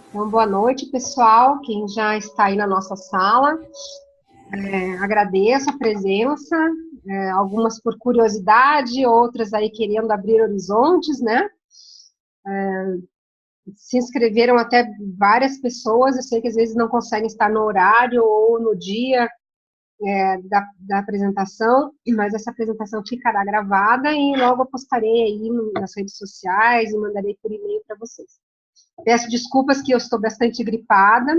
Então, boa noite, pessoal, quem já está aí na nossa sala. Agradeço a presença, algumas por curiosidade, outras aí querendo abrir horizontes, né? Se inscreveram até várias pessoas, eu sei que às vezes não conseguem estar no horário ou no dia da apresentação, mas essa apresentação ficará gravada e logo eu postarei aí nas redes sociais e mandarei por e-mail para vocês. Peço desculpas que eu estou bastante gripada,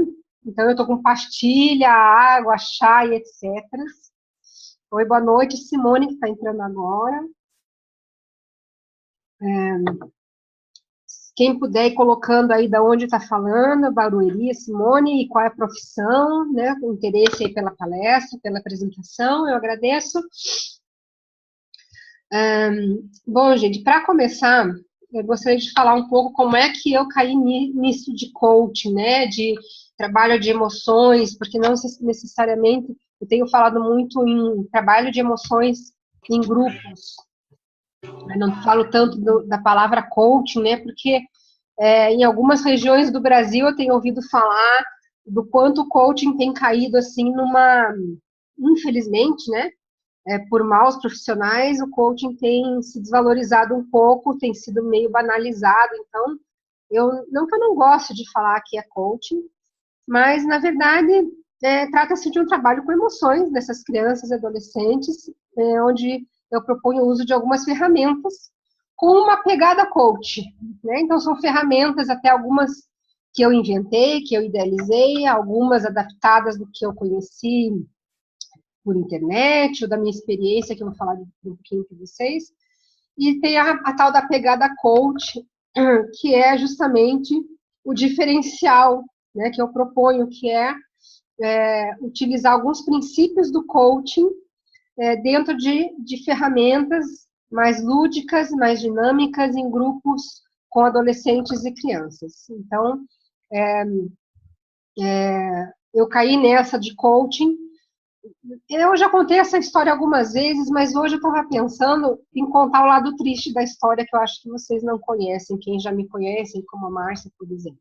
então eu estou com pastilha, água, chá e etc. Oi, boa noite, Simone, que está entrando agora. Quem puder ir colocando aí de onde está falando, Barueri, Simone, e qual é a profissão, né? O interesse aí pela palestra, pela apresentação, eu agradeço. Bom, gente, para começar, eu gostaria de falar um pouco como é que eu caí nisso de coaching, né? De trabalho de emoções, porque não necessariamente eu tenho falado muito em trabalho de emoções em grupos. Eu não falo tanto da palavra coaching, né? Porque em algumas regiões do Brasil eu tenho ouvido falar do quanto o coaching tem caído assim infelizmente, né? Por maus profissionais, o coaching tem se desvalorizado um pouco, tem sido meio banalizado. Então, não que eu não gosto de falar que é coaching, mas, na verdade, trata-se de um trabalho com emoções dessas crianças e adolescentes, onde eu proponho o uso de algumas ferramentas com uma pegada coach, né? Então, são ferramentas, até algumas que eu inventei, que eu idealizei, algumas adaptadas do que eu conheci por internet, ou da minha experiência, que eu vou falar um pouquinho para vocês. E tem a tal da pegada coach, que é justamente o diferencial, né, que eu proponho, que utilizar alguns princípios do coaching dentro de ferramentas mais lúdicas, mais dinâmicas, em grupos com adolescentes e crianças. Então, eu caí nessa de coaching. Eu já contei essa história algumas vezes, mas hoje eu estava pensando em contar o lado triste da história, que eu acho que vocês não conhecem, quem já me conhecem, como a Márcia, por exemplo.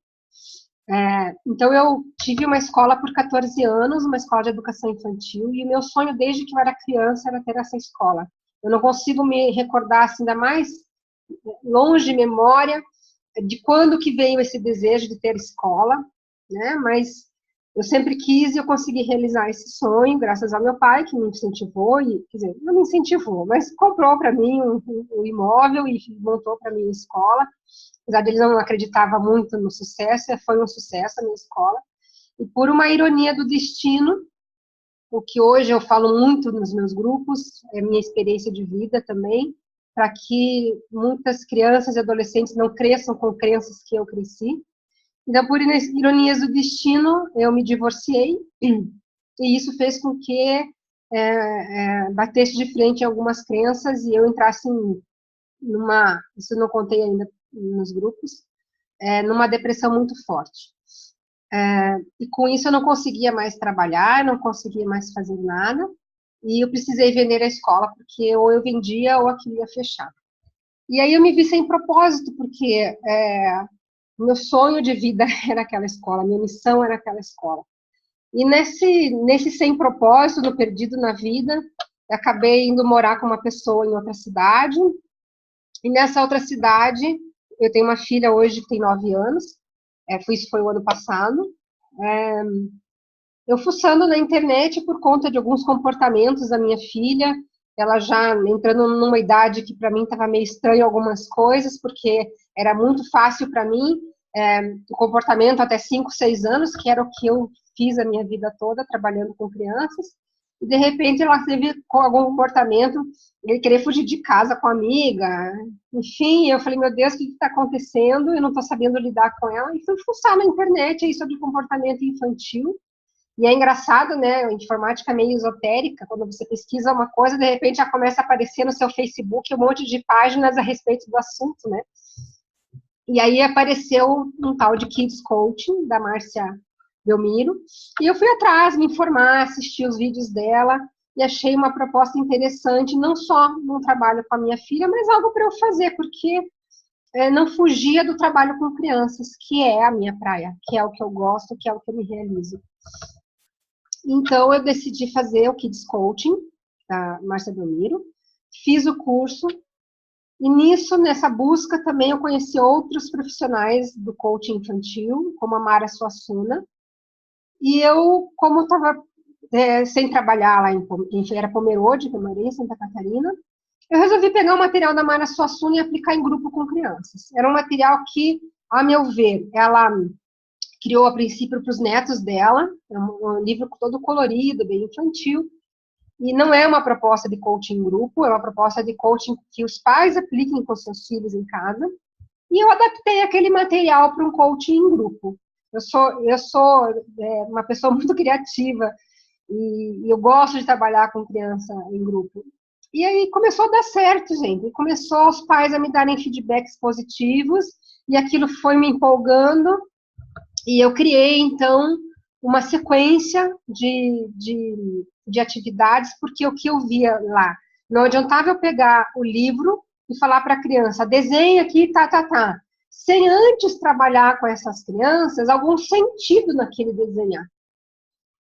Então, eu tive uma escola por 14 anos, uma escola de educação infantil, e o meu sonho desde que eu era criança era ter essa escola. Eu não consigo me recordar, assim, ainda mais longe de memória, de quando que veio esse desejo de ter escola, né? Mas eu sempre quis e eu consegui realizar esse sonho, graças ao meu pai, que me incentivou, e, quer dizer, não me incentivou, mas comprou para mim um imóvel e montou para mim a escola. Apesar de ele não acreditava muito no sucesso, foi um sucesso a minha escola. E por uma ironia do destino, o que hoje eu falo muito nos meus grupos, é minha experiência de vida também, para que muitas crianças e adolescentes não cresçam com crenças que eu cresci. Então, por ironias do destino, eu me divorciei, e isso fez com que batesse de frente em algumas crenças e eu entrasse isso eu não contei ainda nos grupos, numa depressão muito forte. E com isso eu não conseguia mais trabalhar, não conseguia mais fazer nada, e eu precisei vender a escola, porque ou eu vendia ou aquilo ia fechar. E aí eu me vi sem propósito, porque meu sonho de vida era aquela escola, minha missão era aquela escola. E nesse sem propósito, no perdido na vida, acabei indo morar com uma pessoa em outra cidade, e nessa outra cidade, eu tenho uma filha hoje que tem 9 anos, isso foi o ano passado, eu fuçando na internet por conta de alguns comportamentos da minha filha, ela já entrando numa idade que para mim estava meio estranho algumas coisas, porque era muito fácil para mim o comportamento até 5, 6 anos, que era o que eu fiz a minha vida toda trabalhando com crianças, e de repente ela teve algum comportamento, ele querer fugir de casa com a amiga, enfim, eu falei, meu Deus, o que está acontecendo? Eu não estou sabendo lidar com ela, e fui fuçar na internet aí sobre comportamento infantil. E é engraçado, né? A informática é meio esotérica, quando você pesquisa uma coisa, de repente já começa a aparecer no seu Facebook um monte de páginas a respeito do assunto, né? E aí apareceu um tal de Kids Coaching, da Márcia Belmiro, e eu fui atrás, me informar, assistir os vídeos dela, e achei uma proposta interessante, não só no trabalho com a minha filha, mas algo para eu fazer, porque não fugia do trabalho com crianças, que é a minha praia, que é o que eu gosto, que é o que eu me realizo. Então, eu decidi fazer o Kids Coaching, da Márcia Belmiro, fiz o curso, e nisso, nessa busca, também eu conheci outros profissionais do coaching infantil, como a Mara Suassuna, e eu, como estava sem trabalhar lá em Feira Pomerode, que eu morei em Santa Catarina, eu resolvi pegar o material da Mara Suassuna e aplicar em grupo com crianças. Era um material que, a meu ver, ela criou a princípio para os netos dela, é um livro todo colorido, bem infantil, e não é uma proposta de coaching em grupo, é uma proposta de coaching que os pais apliquem com seus filhos em casa, e eu adaptei aquele material para um coaching em grupo. Eu sou uma pessoa muito criativa, e eu gosto de trabalhar com criança em grupo. E aí começou a dar certo, gente. E começou os pais a me darem feedbacks positivos, e aquilo foi me empolgando, e eu criei, então, uma sequência de atividades, porque o que eu via lá, não adiantava eu pegar o livro e falar para a criança, desenha aqui, tá, sem antes trabalhar com essas crianças algum sentido naquele desenhar.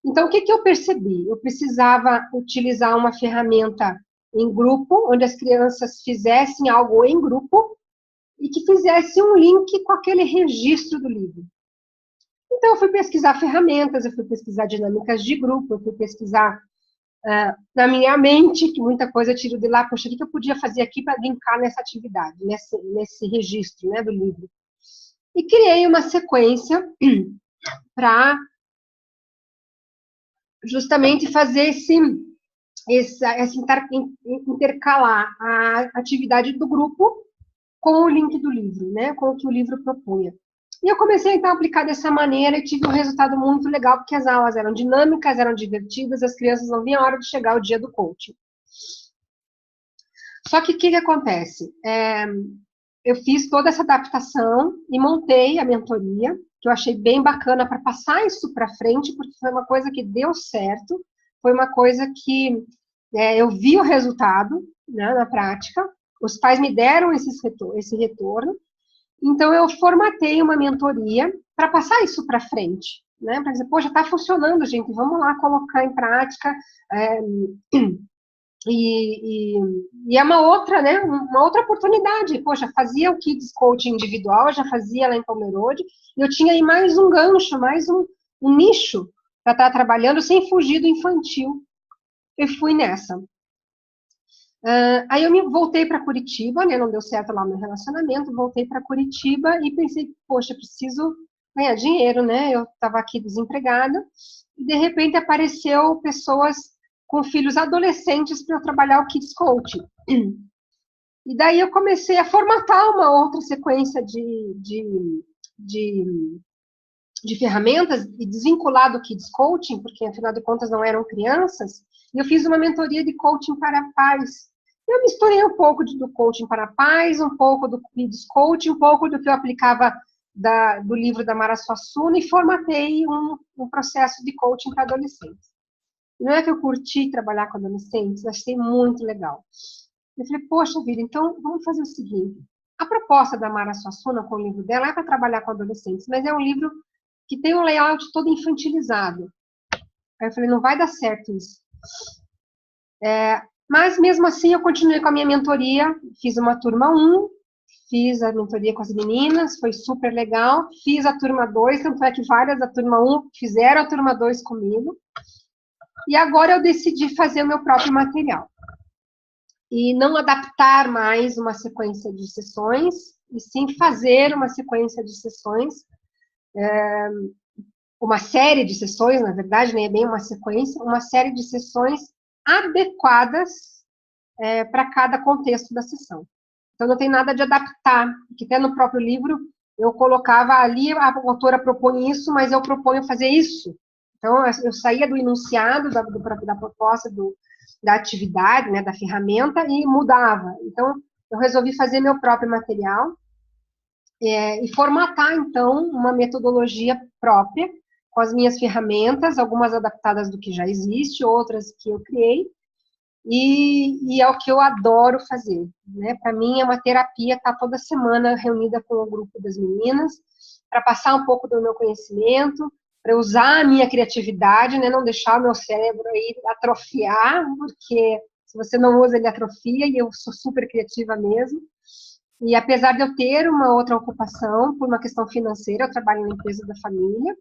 Então, o que eu percebi? Eu precisava utilizar uma ferramenta em grupo, onde as crianças fizessem algo em grupo e que fizesse um link com aquele registro do livro. Então, eu fui pesquisar ferramentas, eu fui pesquisar dinâmicas de grupo, eu fui pesquisar na minha mente, que muita coisa eu tiro de lá, poxa, o que eu podia fazer aqui para linkar nessa atividade, nesse registro, né, do livro. E criei uma sequência para justamente fazer esse intercalar a atividade do grupo com o link do livro, né, com o que o livro propunha. E eu comecei, então, a aplicar dessa maneira e tive um resultado muito legal, porque as aulas eram dinâmicas, eram divertidas, as crianças não viam a hora de chegar o dia do coaching. Só que o que acontece? Eu fiz toda essa adaptação e montei a mentoria, que eu achei bem bacana para passar isso para frente, porque foi uma coisa que deu certo, foi uma coisa que eu vi o resultado, né, na prática, os pais me deram esse retorno, então eu formatei uma mentoria para passar isso para frente, né, para dizer, poxa, está funcionando, gente, vamos lá colocar em prática, e é uma outra, né, uma outra oportunidade. Poxa, fazia o Kids Coaching individual, já fazia lá em Pomerode, e eu tinha aí mais um gancho, mais um nicho para estar trabalhando sem fugir do infantil. Eu fui nessa. Aí eu voltei para Curitiba, né, não deu certo lá no meu relacionamento, voltei para Curitiba e pensei, poxa, preciso ganhar dinheiro, né, eu estava aqui desempregada, e de repente apareceu pessoas com filhos adolescentes para eu trabalhar o Kids Coaching. E daí eu comecei a formatar uma outra sequência de ferramentas e desvincular do Kids Coaching, porque afinal de contas não eram crianças, e eu fiz uma mentoria de coaching para pais. Eu misturei um pouco do coaching para pais, um pouco do Kids Coaching, um pouco do que eu aplicava do livro da Mara Suassuna e formatei um processo de coaching para adolescentes. Não é que eu curti trabalhar com adolescentes, achei muito legal. Eu falei, poxa vida, então vamos fazer o seguinte. A proposta da Mara Suassuna com o livro dela é para trabalhar com adolescentes, mas é um livro que tem um layout todo infantilizado. Aí eu falei, não vai dar certo isso. Mas mesmo assim eu continuei com a minha mentoria, fiz uma turma 1, fiz a mentoria com as meninas, foi super legal, fiz a turma 2, tanto é que várias da turma 1 fizeram a turma 2 comigo. E agora eu decidi fazer o meu próprio material. E não adaptar mais uma sequência de sessões, e sim fazer uma sequência de sessões, uma série de sessões, na verdade, nem é bem uma sequência, uma série de sessões adequadas para cada contexto da sessão. Então, não tem nada de adaptar, porque até no próprio livro eu colocava ali, a autora propõe isso, mas eu proponho fazer isso. Então, eu saía do enunciado, da proposta da atividade, né, da ferramenta, e mudava. Então, eu resolvi fazer meu próprio material e formatar, então, uma metodologia própria, com as minhas ferramentas, algumas adaptadas do que já existe, outras que eu criei, e é o que eu adoro fazer, né? Para mim é uma terapia estar toda semana reunida com o grupo das meninas, para passar um pouco do meu conhecimento, para usar a minha criatividade, né? Não deixar o meu cérebro aí atrofiar, porque se você não usa, ele atrofia, e eu sou super criativa mesmo. E apesar de eu ter uma outra ocupação, por uma questão financeira, eu trabalho na empresa da família,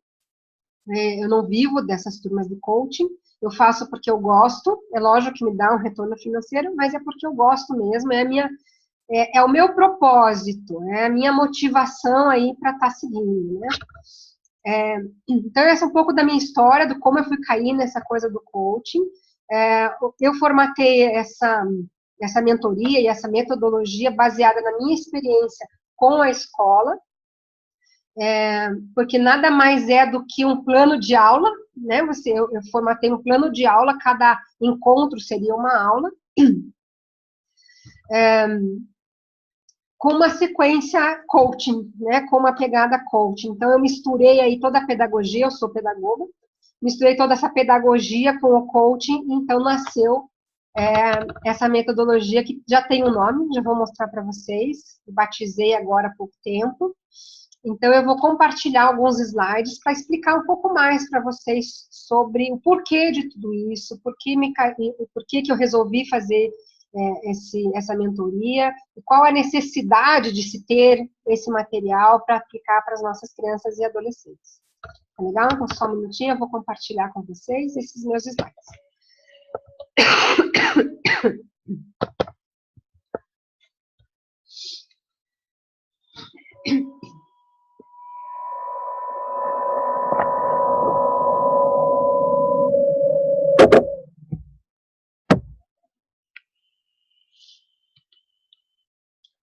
eu não vivo dessas turmas de coaching, eu faço porque eu gosto, é lógico que me dá um retorno financeiro, mas é porque eu gosto mesmo, é o meu propósito, é a minha motivação aí para estar seguindo, né? Então, essa é um pouco da minha história, do como eu fui cair nessa coisa do coaching. Eu formatei essa mentoria e essa metodologia baseada na minha experiência com a escola, porque nada mais é do que um plano de aula, né? Eu formatei um plano de aula, cada encontro seria uma aula, com uma sequência coaching, né? Com uma pegada coaching. Então, eu misturei aí toda a pedagogia, eu sou pedagoga, misturei toda essa pedagogia com o coaching, então nasceu essa metodologia que já tem um nome, já vou mostrar para vocês, batizei agora há pouco tempo. Então, eu vou compartilhar alguns slides para explicar um pouco mais para vocês sobre o porquê de tudo isso, por que eu resolvi fazer essa mentoria, e qual a necessidade de se ter esse material para aplicar para as nossas crianças e adolescentes. Tá legal? Então, só um minutinho, eu vou compartilhar com vocês esses meus slides.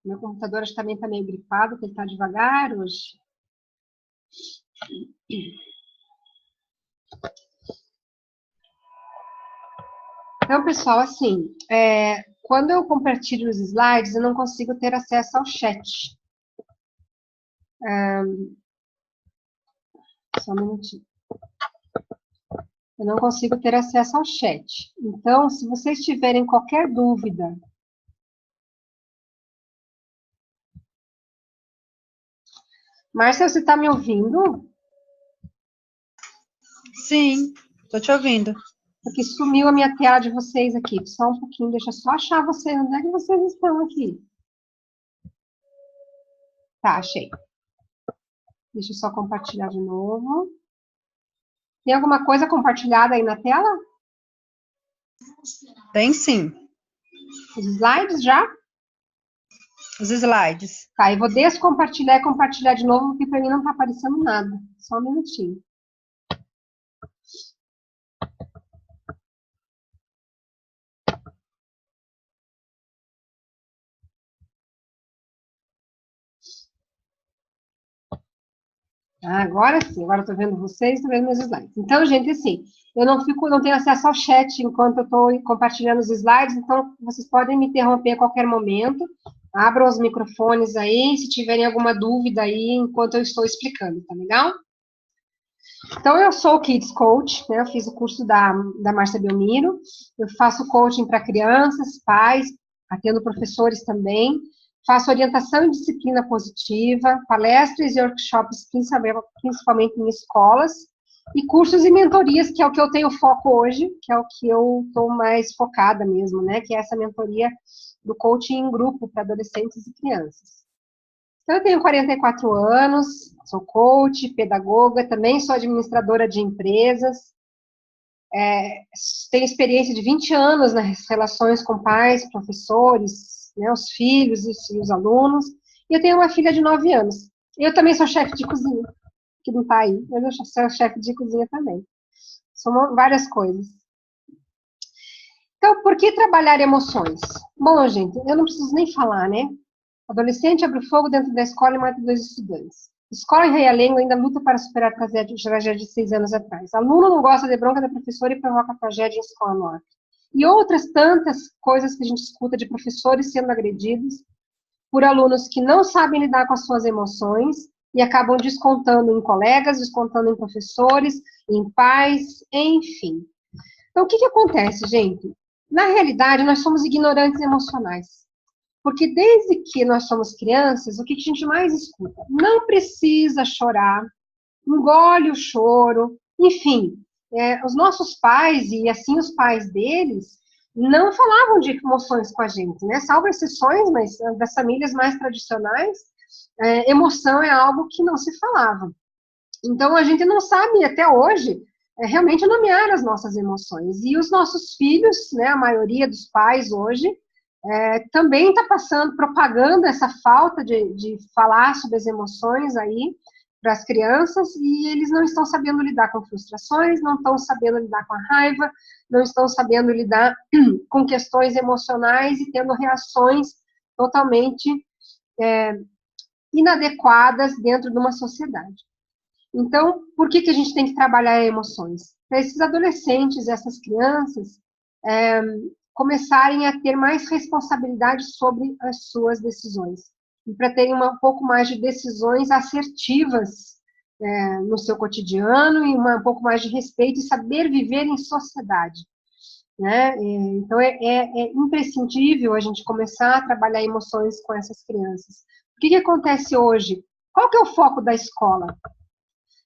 Meu computador também está meio gripado, porque ele está devagar hoje. Então, pessoal, assim, quando eu compartilho os slides, eu não consigo ter acesso ao chat. Só um minutinho. Eu não consigo ter acesso ao chat. Então, se vocês tiverem qualquer dúvida... Márcia, você está me ouvindo? Sim, estou te ouvindo. Porque sumiu a minha tela de vocês aqui. Só um pouquinho, deixa eu só achar vocês. Onde é que vocês estão aqui? Tá, achei. Deixa eu só compartilhar de novo. Tem alguma coisa compartilhada aí na tela? Tem sim. Os slides já? Os slides. Tá, eu vou descompartilhar e compartilhar de novo, porque para mim não está aparecendo nada. Só um minutinho. Agora sim, agora eu estou vendo vocês, estou vendo meus slides. Então, gente, assim, eu não tenho acesso ao chat enquanto eu estou compartilhando os slides, então vocês podem me interromper a qualquer momento. Abram os microfones aí, se tiverem alguma dúvida aí, enquanto eu estou explicando, tá legal? Então, eu sou Kids Coach, né? Eu fiz o curso da Márcia Belmiro, eu faço coaching para crianças, pais, atendo professores também, faço orientação em disciplina positiva, palestras e workshops, principalmente em escolas, e cursos e mentorias, que é o que eu tenho foco hoje, que é o que eu estou mais focada mesmo, né? Que é essa mentoria do coaching em grupo para adolescentes e crianças. Então, eu tenho 44 anos, sou coach, pedagoga, também sou administradora de empresas, tenho experiência de 20 anos nas relações com pais, professores, né, os filhos e os alunos, e eu tenho uma filha de 9 anos. Eu também sou chefe de cozinha, que não está aí, mas eu sou chefe de cozinha também. São várias coisas. Então, por que trabalhar emoções? Bom, gente, eu não preciso nem falar, né? Adolescente abre fogo dentro da escola e mata 2 estudantes. Escola em Realengo ainda luta para superar a tragédia de 6 anos atrás. Aluno não gosta de bronca da professora e provoca tragédia em escola no Acre. E outras tantas coisas que a gente escuta de professores sendo agredidos por alunos que não sabem lidar com as suas emoções e acabam descontando em colegas, descontando em professores, em pais, enfim. Então, o que acontece, gente? Na realidade, nós somos ignorantes emocionais. Porque desde que nós somos crianças, o que a gente mais escuta? Não precisa chorar, engole o choro, enfim. Os nossos pais, e assim os pais deles, não falavam de emoções com a gente, né? Salvo exceções, mas das famílias mais tradicionais, emoção é algo que não se falava. Então, a gente não sabe até hoje realmente nomear as nossas emoções. E os nossos filhos, né, a maioria dos pais hoje, também está propagando essa falta de falar sobre as emoções aí para as crianças, e eles não estão sabendo lidar com frustrações, não estão sabendo lidar com a raiva, não estão sabendo lidar com questões emocionais e tendo reações totalmente inadequadas dentro de uma sociedade. Então, por que a gente tem que trabalhar emoções? Para esses adolescentes, essas crianças, começarem a ter mais responsabilidade sobre as suas decisões. E para terem um pouco mais de decisões assertivas no seu cotidiano e um pouco mais de respeito e saber viver em sociedade. Né? Então, é imprescindível a gente começar a trabalhar emoções com essas crianças. O que acontece hoje? Qual que é o foco da escola?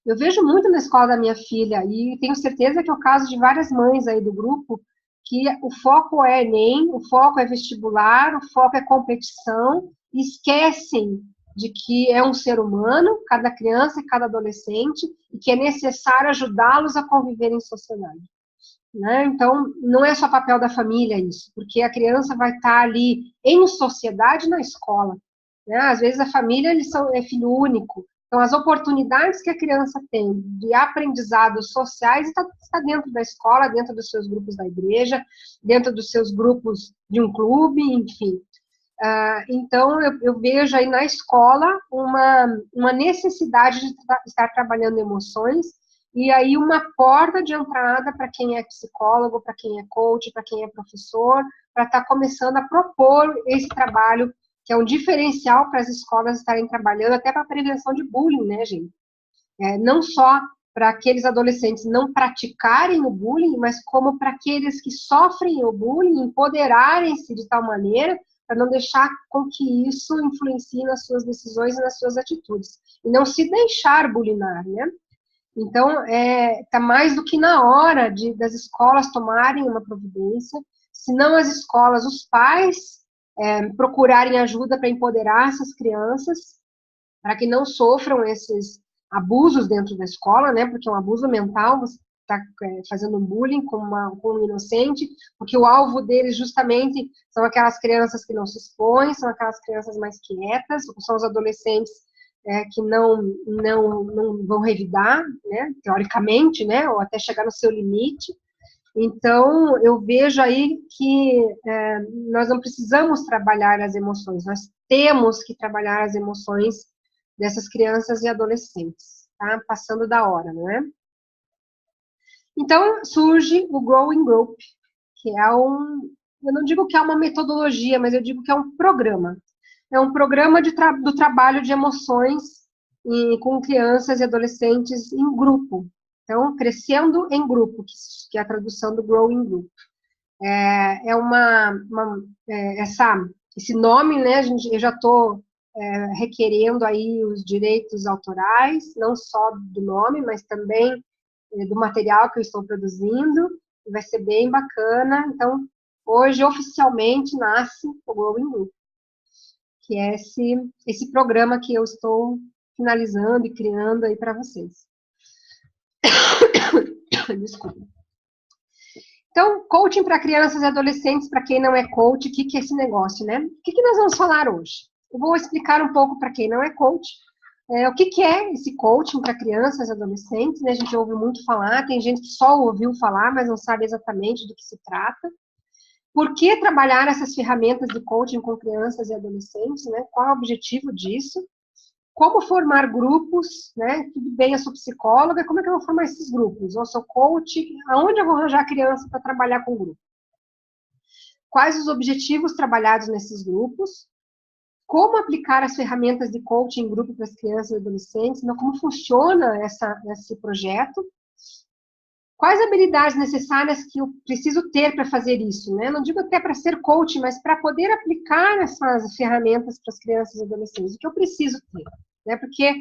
Eu vejo muito na escola da minha filha, e tenho certeza que é o caso de várias mães aí do grupo, que o foco é Enem, o foco é vestibular, o foco é competição, e esquecem de que é um ser humano, cada criança e cada adolescente, e que é necessário ajudá-los a conviver em sociedade. Né? Então, não é só papel da família isso, porque a criança vai estar ali em sociedade na escola. Né? Às vezes a família é filho único, então as oportunidades que a criança tem de aprendizados sociais está dentro da escola, dentro dos seus grupos da igreja, dentro dos seus grupos de um clube, enfim. Então, eu vejo aí na escola uma necessidade de estar trabalhando emoções, e aí uma porta de entrada para quem é psicólogo, para quem é coach, para quem é professor, para estar começando a propor esse trabalho, que é um diferencial para as escolas estarem trabalhando, até para a prevenção de bullying, né, gente? Não só para aqueles adolescentes não praticarem o bullying, mas como para aqueles que sofrem o bullying, empoderarem-se de tal maneira para não deixar com que isso influencie nas suas decisões e nas suas atitudes. E não se deixar bulinar, né? Então, está mais do que na hora das escolas tomarem uma providência, se não as escolas, os pais procurarem ajuda para empoderar essas crianças, para que não sofram esses abusos dentro da escola, né? Porque é um abuso mental, você está fazendo um bullying com um inocente, porque o alvo deles justamente são aquelas crianças que não se expõem, são aquelas crianças mais quietas, são os adolescentes que não vão revidar, né, teoricamente, né, ou até chegar no seu limite. Então, eu vejo aí que nós não precisamos trabalhar as emoções, nós temos que trabalhar as emoções dessas crianças e adolescentes, tá? Passando da hora, não é? Então, surge o Growing Group, que eu não digo que é uma metodologia, mas eu digo que é um programa. É um programa do trabalho de emoções com crianças e adolescentes em grupo. Então, crescendo em grupo, que é a tradução do Growing Group. Esse nome, né, eu já estou requerendo aí os direitos autorais, não só do nome, mas também do material que eu estou produzindo, vai ser bem bacana. Então, hoje, oficialmente, nasce o Growing Group, que é esse programa que eu estou finalizando e criando aí para vocês. Desculpa. Então, coaching para crianças e adolescentes, para quem não é coach, o que é esse negócio, né? O que nós vamos falar hoje? Eu vou explicar um pouco para quem não é coach, o que é esse coaching para crianças e adolescentes, né? A gente ouve muito falar, tem gente que só ouviu falar, mas não sabe exatamente do que se trata. Por que trabalhar essas ferramentas de coaching com crianças e adolescentes, né? Qual é o objetivo disso? Como formar grupos, né? Tudo bem, eu sou psicóloga, como é que eu vou formar esses grupos? Eu sou coach, aonde eu vou arranjar criança para trabalhar com o grupo? Quais os objetivos trabalhados nesses grupos? Como aplicar as ferramentas de coaching em grupo para as crianças e adolescentes? Como funciona esse projeto? Quais habilidades necessárias que eu preciso ter para fazer isso, né? Não digo até para ser coach, mas para poder aplicar essas ferramentas para as crianças e adolescentes. O que eu preciso ter, né? Porque,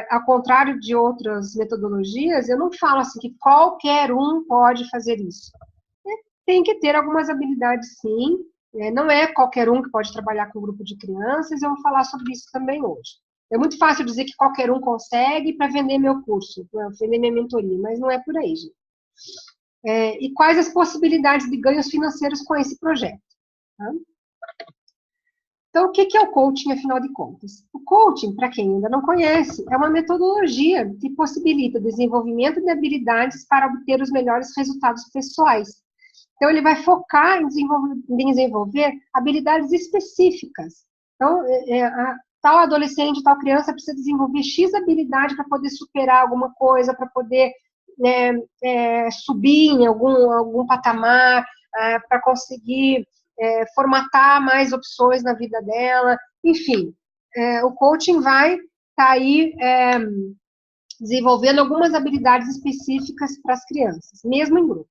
ao contrário de outras metodologias, eu não falo assim que qualquer um pode fazer isso. Tem que ter algumas habilidades, sim. Não é qualquer um que pode trabalhar com um grupo de crianças, eu vou falar sobre isso também hoje. É muito fácil dizer que qualquer um consegue para vender meu curso, para vender minha mentoria, mas não é por aí, gente. E quais as possibilidades de ganhos financeiros com esse projeto? Tá? Então, o que é o coaching, afinal de contas? O coaching, para quem ainda não conhece, é uma metodologia que possibilita o desenvolvimento de habilidades para obter os melhores resultados pessoais. Então, ele vai focar em desenvolver habilidades específicas. Então, tal adolescente, tal criança precisa desenvolver X habilidade para poder superar alguma coisa, para poder subir em algum patamar, para conseguir formatar mais opções na vida dela. Enfim, o coaching vai estar aí desenvolvendo algumas habilidades específicas para as crianças, mesmo em grupo.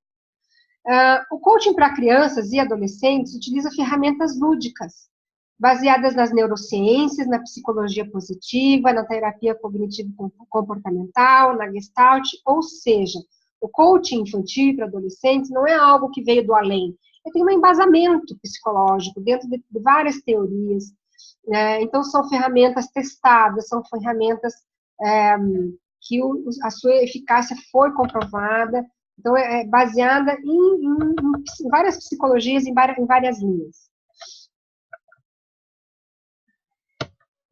O coaching para crianças e adolescentes utiliza ferramentas lúdicas, baseadas nas neurociências, na psicologia positiva, na terapia cognitivo-comportamental, na Gestalt, ou seja, o coaching infantil para adolescentes não é algo que veio do além, ele tem um embasamento psicológico dentro de várias teorias, então são ferramentas testadas, são ferramentas que a sua eficácia foi comprovada, então é baseada em várias psicologias, em várias linhas.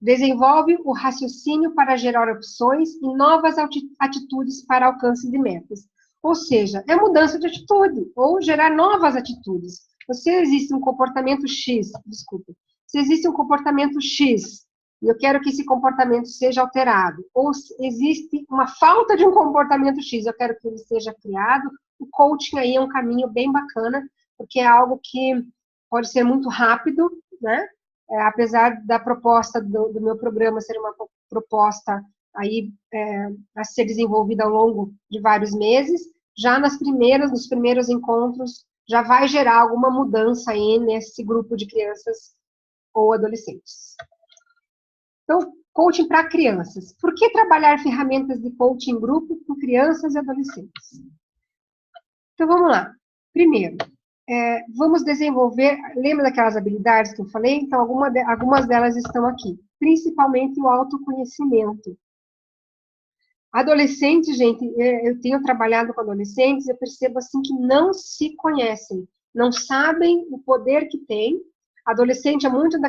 Desenvolve o raciocínio para gerar opções e novas atitudes para alcance de metas. Ou seja, é mudança de atitude, ou gerar novas atitudes. Se existe um comportamento X, se existe um comportamento X, e eu quero que esse comportamento seja alterado, ou se existe uma falta de um comportamento X, eu quero que ele seja criado, o coaching aí é um caminho bem bacana, porque é algo que pode ser muito rápido, né? Apesar da proposta do meu programa ser uma proposta aí a ser desenvolvida ao longo de vários meses, já nos primeiros encontros, já vai gerar alguma mudança aí nesse grupo de crianças ou adolescentes. Então, coaching para crianças. Por que trabalhar ferramentas de coaching em grupo com crianças e adolescentes? Então, vamos lá. Primeiro, vamos desenvolver, lembra daquelas habilidades que eu falei? Então, algumas delas estão aqui, principalmente o autoconhecimento. Adolescentes, gente, eu tenho trabalhado com adolescentes, eu percebo assim que não se conhecem, não sabem o poder que tem. Adolescente é muito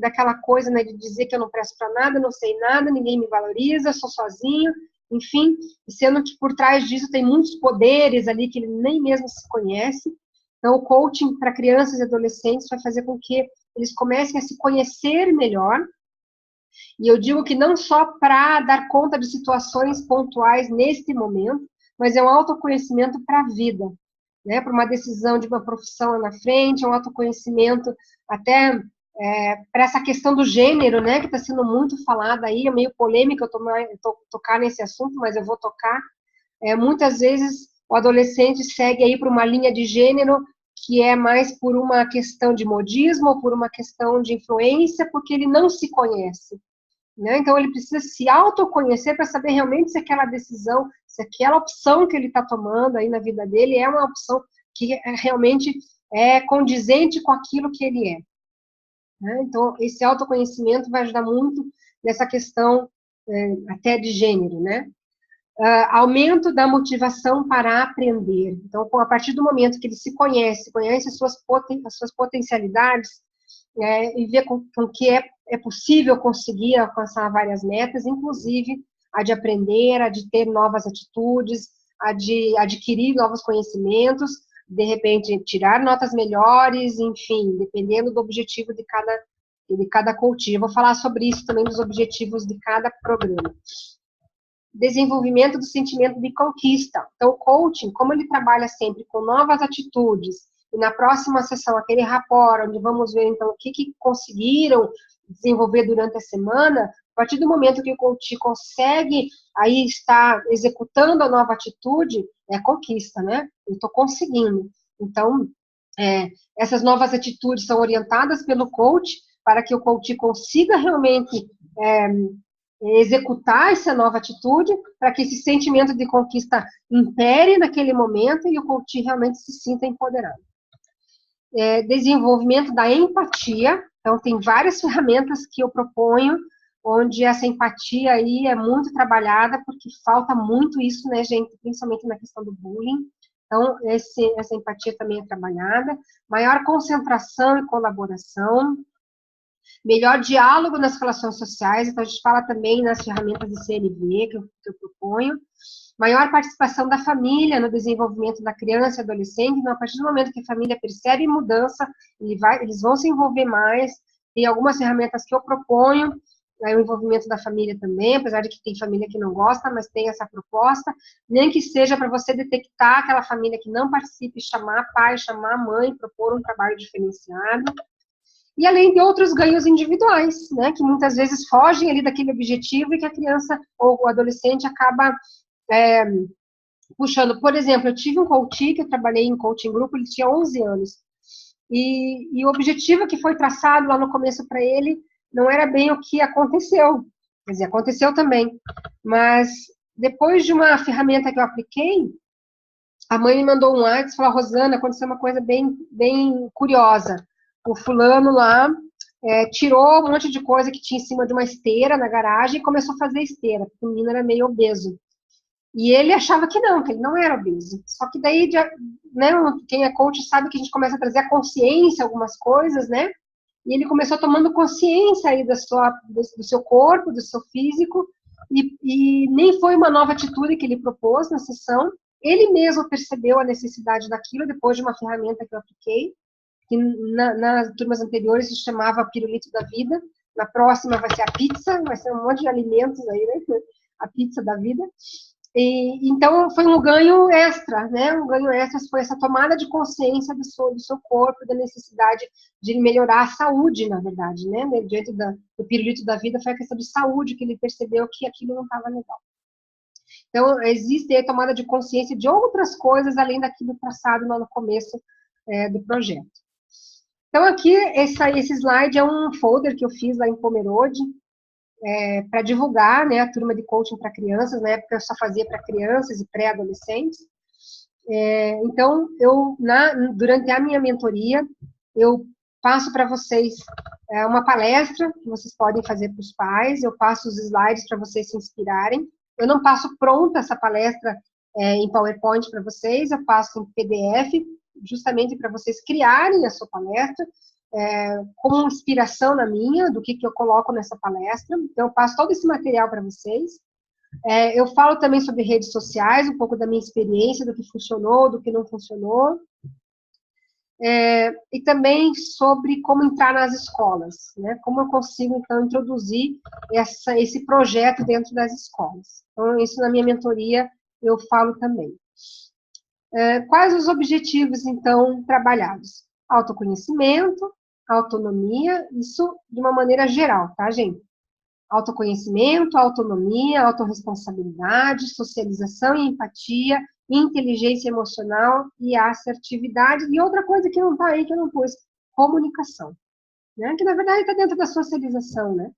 daquela coisa, né, de dizer que eu não presto para nada, não sei nada, ninguém me valoriza, sou sozinho, enfim, sendo que por trás disso tem muitos poderes ali que ele nem mesmo se conhece. Então, o coaching para crianças e adolescentes vai fazer com que eles comecem a se conhecer melhor. E eu digo que não só para dar conta de situações pontuais neste momento, mas é um autoconhecimento para a vida, né? Para uma decisão de uma profissão lá na frente, é um autoconhecimento até para essa questão do gênero, né? Que está sendo muito falada aí, é meio polêmica eu tocar nesse assunto, mas eu vou tocar. Muitas vezes o adolescente segue aí para uma linha de gênero que é mais por uma questão de modismo ou por uma questão de influência, porque ele não se conhece, né? Então, ele precisa se autoconhecer para saber realmente se aquela decisão, se aquela opção que ele está tomando aí na vida dele é uma opção que realmente é condizente com aquilo que ele é, né? Então, esse autoconhecimento vai ajudar muito nessa questão até de gênero, né? Aumento da motivação para aprender. Então, a partir do momento que ele se conhece as suas potencialidades, e ver com que é possível conseguir alcançar várias metas, inclusive a de aprender, a de ter novas atitudes, a de adquirir novos conhecimentos, de repente tirar notas melhores, enfim, dependendo do objetivo de cada coaching. Eu vou falar sobre isso também, dos objetivos de cada programa. Desenvolvimento do sentimento de conquista. Então, o coaching, como ele trabalha sempre com novas atitudes, e na próxima sessão, aquele rapport, onde vamos ver, então, o que conseguiram desenvolver durante a semana, partir do momento que o coach consegue aí estar executando a nova atitude, é conquista, né? Eu estou conseguindo. Então, essas novas atitudes são orientadas pelo coach para que o coach consiga realmente executar essa nova atitude, para que esse sentimento de conquista impere naquele momento e o coach realmente se sinta empoderado. Desenvolvimento da empatia, então tem várias ferramentas que eu proponho, onde essa empatia aí é muito trabalhada, porque falta muito isso, né, gente, principalmente na questão do bullying. Então, essa empatia também é trabalhada. Maior concentração e colaboração. Melhor diálogo nas relações sociais. Então, a gente fala também nas ferramentas de CNV, que eu proponho. Maior participação da família no desenvolvimento da criança e adolescente. Então, a partir do momento que a família percebe mudança, eles vão se envolver mais. Tem algumas ferramentas que eu proponho, o envolvimento da família também, apesar de que tem família que não gosta, mas tem essa proposta, nem que seja para você detectar aquela família que não participe, chamar pai, chamar mãe, propor um trabalho diferenciado, e além de outros ganhos individuais, né, que muitas vezes fogem ali daquele objetivo e que a criança ou o adolescente acaba puxando. Por exemplo, eu tive um coach, que eu trabalhei em coaching grupo, ele tinha 11 anos, e o objetivo que foi traçado lá no começo para ele não era bem o que aconteceu. Quer dizer, aconteceu também. Mas depois de uma ferramenta que eu apliquei, a mãe me mandou um WhatsApp e falou: Rosana, aconteceu uma coisa bem, bem curiosa. O fulano lá tirou um monte de coisa que tinha em cima de uma esteira na garagem e começou a fazer esteira, porque o menino era meio obeso. E ele achava que ele não era obeso. Só que daí, né, quem é coach sabe que a gente começa a trazer a consciência algumas coisas, né? E ele começou tomando consciência aí do seu corpo, do seu físico, e nem foi uma nova atitude que ele propôs na sessão. Ele mesmo percebeu a necessidade daquilo depois de uma ferramenta que eu apliquei, que nas turmas anteriores se chamava pirulito da vida. Na próxima vai ser a pizza, vai ser um monte de alimentos aí, né? A pizza da vida. Então, foi um ganho extra, né? Um ganho extra foi essa tomada de consciência do seu corpo, da necessidade de melhorar a saúde, na verdade, né? Diante do pirulito da vida, foi a questão de saúde que ele percebeu que aquilo não estava legal. Então, existe a tomada de consciência de outras coisas, além daquilo traçado lá no começo do projeto. Então, aqui, esse slide é um folder que eu fiz lá em Pomerode, para divulgar, né, a turma de coaching para crianças. Na época eu só fazia para crianças e pré-adolescentes. Então, durante a minha mentoria, eu passo para vocês uma palestra que vocês podem fazer para os pais, eu passo os slides para vocês se inspirarem. Eu não passo pronta essa palestra em PowerPoint para vocês, eu passo em PDF, justamente para vocês criarem a sua palestra, como inspiração na minha, do que eu coloco nessa palestra. Então, eu passo todo esse material para vocês. Eu falo também sobre redes sociais, um pouco da minha experiência, do que funcionou, do que não funcionou. E também sobre como entrar nas escolas, né? Como eu consigo, então, introduzir esse projeto dentro das escolas. Então, isso na minha mentoria eu falo também. Quais os objetivos, então, trabalhados? Autoconhecimento, autonomia, isso de uma maneira geral, tá, gente? Autoconhecimento, autonomia, autorresponsabilidade, socialização e empatia, inteligência emocional e assertividade. E outra coisa que não está aí, que eu não pus, comunicação, né? Que, na verdade, está dentro da socialização, né?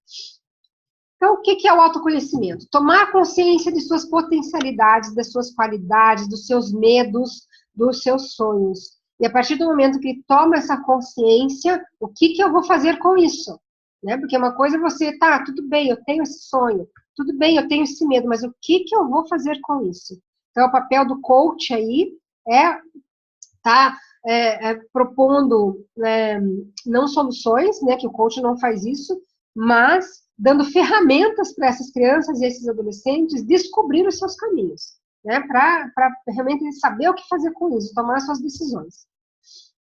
Então, o que é o autoconhecimento? Tomar consciência de suas potencialidades, das suas qualidades, dos seus medos, dos seus sonhos. E a partir do momento que toma essa consciência, o que eu vou fazer com isso? Né? Porque uma coisa é você, tudo bem, eu tenho esse sonho, tudo bem, eu tenho esse medo, mas o que eu vou fazer com isso? Então, o papel do coach aí propondo não soluções, né, que o coach não faz isso, mas dando ferramentas para essas crianças e esses adolescentes descobrir os seus caminhos, né, para realmente saber o que fazer com isso, tomar suas decisões.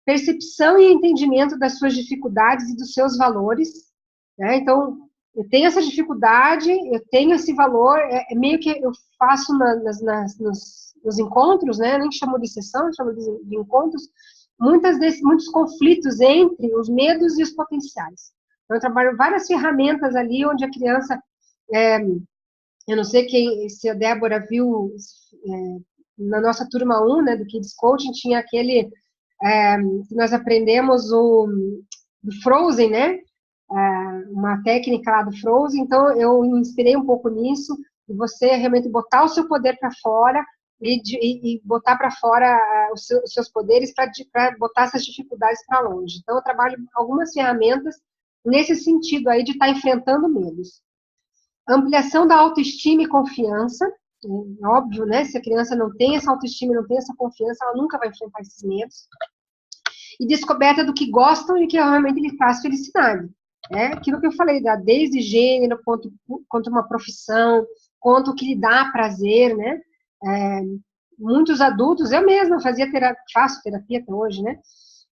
Percepção e entendimento das suas dificuldades e dos seus valores, né? Então, eu tenho essa dificuldade, eu tenho esse valor, meio que eu faço nos encontros, né? Nem chamo de sessão, chamo de encontros, muitos conflitos entre os medos e os potenciais. Então, eu trabalho várias ferramentas ali onde a criança Eu não sei se a Débora viu, na nossa turma 1, né, do Kids Coaching, tinha aquele que nós aprendemos do Frozen, né? Uma técnica lá do Frozen, então eu me inspirei um pouco nisso, de você realmente botar o seu poder para fora e botar para fora os seus poderes para botar essas dificuldades para longe. Então eu trabalho algumas ferramentas nesse sentido aí de estar enfrentando medos. Ampliação da autoestima e confiança, óbvio, né? Se a criança não tem essa autoestima, não tem essa confiança, ela nunca vai enfrentar esses medos. E descoberta do que gostam e que realmente lhe traz felicidade. Aquilo que eu falei, desde gênero, quanto uma profissão, quanto o que lhe dá prazer, né? Muitos adultos, eu mesma faço terapia até hoje, né?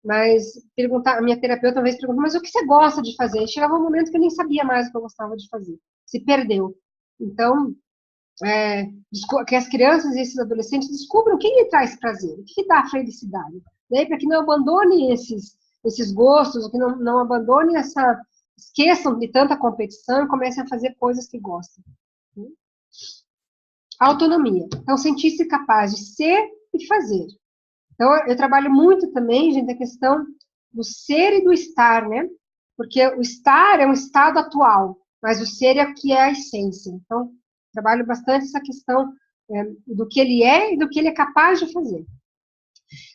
Mas a minha terapeuta uma vez perguntou, mas o que você gosta de fazer? E chegava um momento que eu nem sabia mais o que eu gostava de fazer. Se perdeu. Então, que as crianças e esses adolescentes descubram o que lhe traz prazer, o que dá felicidade. Né? Para que não abandone esses gostos, que não abandone esqueçam de tanta competição e comecem a fazer coisas que gostam. Né? Autonomia. Então, sentir-se capaz de ser e fazer. Então, eu trabalho muito também, gente, a questão do ser e do estar, né? Porque o estar é um estado atual, mas o ser é o que é a essência. Então, trabalho bastante essa questão do que ele é e do que ele é capaz de fazer.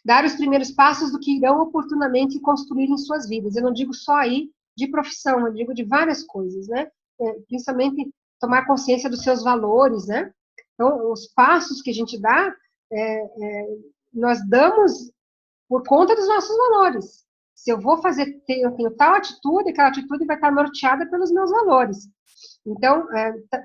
Dar os primeiros passos do que irão oportunamente construir em suas vidas. Eu não digo só aí de profissão, eu digo de várias coisas, né? Principalmente tomar consciência dos seus valores, né? Então, os passos que a gente dá, nós damos por conta dos nossos valores. Se eu vou eu tenho tal atitude, aquela atitude vai estar norteada pelos meus valores. Então,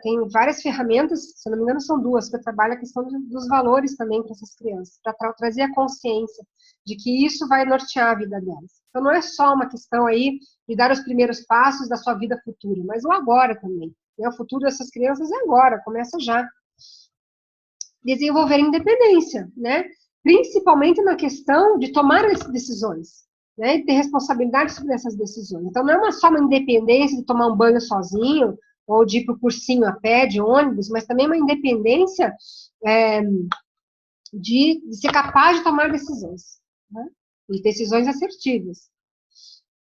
tem várias ferramentas, se não me engano são 2, que eu trabalho a questão dos valores também para essas crianças, para trazer a consciência de que isso vai nortear a vida delas. Então, não é só uma questão aí de dar os primeiros passos da sua vida futura, mas o agora também. Né? O futuro dessas crianças é agora, começa já. Desenvolver independência, né? Principalmente na questão de tomar essas decisões, né? E ter responsabilidade sobre essas decisões. Então, não é só uma independência de tomar um banho sozinho, ou de ir para o cursinho a pé, de ônibus, mas também uma independência de ser capaz de tomar decisões, né? E decisões assertivas.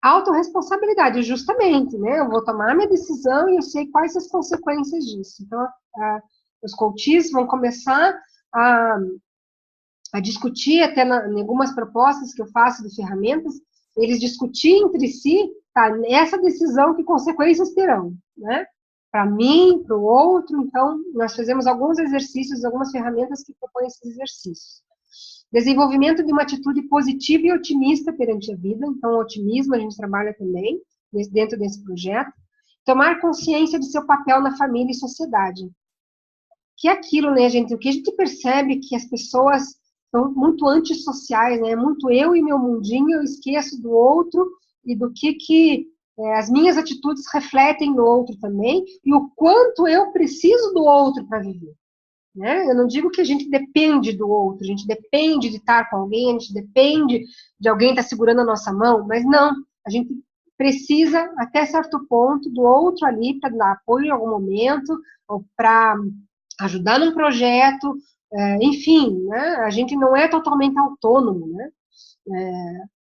Autorresponsabilidade, justamente, né? Eu vou tomar minha decisão e eu sei quais as consequências disso. Então, os coaches vão começar a discutir, até em algumas propostas que eu faço de ferramentas, eles discutirem entre si, tá, essa decisão, que consequências terão, né? Para mim, para o outro. Então, nós fazemos alguns exercícios, algumas ferramentas que propõem esses exercícios. Desenvolvimento de uma atitude positiva e otimista perante a vida. Então, o otimismo a gente trabalha também dentro desse projeto. Tomar consciência de seu papel na família e sociedade. Que é aquilo, né, gente? O que a gente percebe que as pessoas são muito antissociais, né? Muito eu e meu mundinho, eu esqueço do outro e do que as minhas atitudes refletem no outro também, e o quanto eu preciso do outro para viver. Né? Eu não digo que a gente depende do outro, a gente depende de estar com alguém, a gente depende de alguém estar segurando a nossa mão, mas não, a gente precisa, até certo ponto, do outro ali para dar apoio em algum momento, ou para ajudar num projeto, enfim, né? A gente não é totalmente autônomo, né?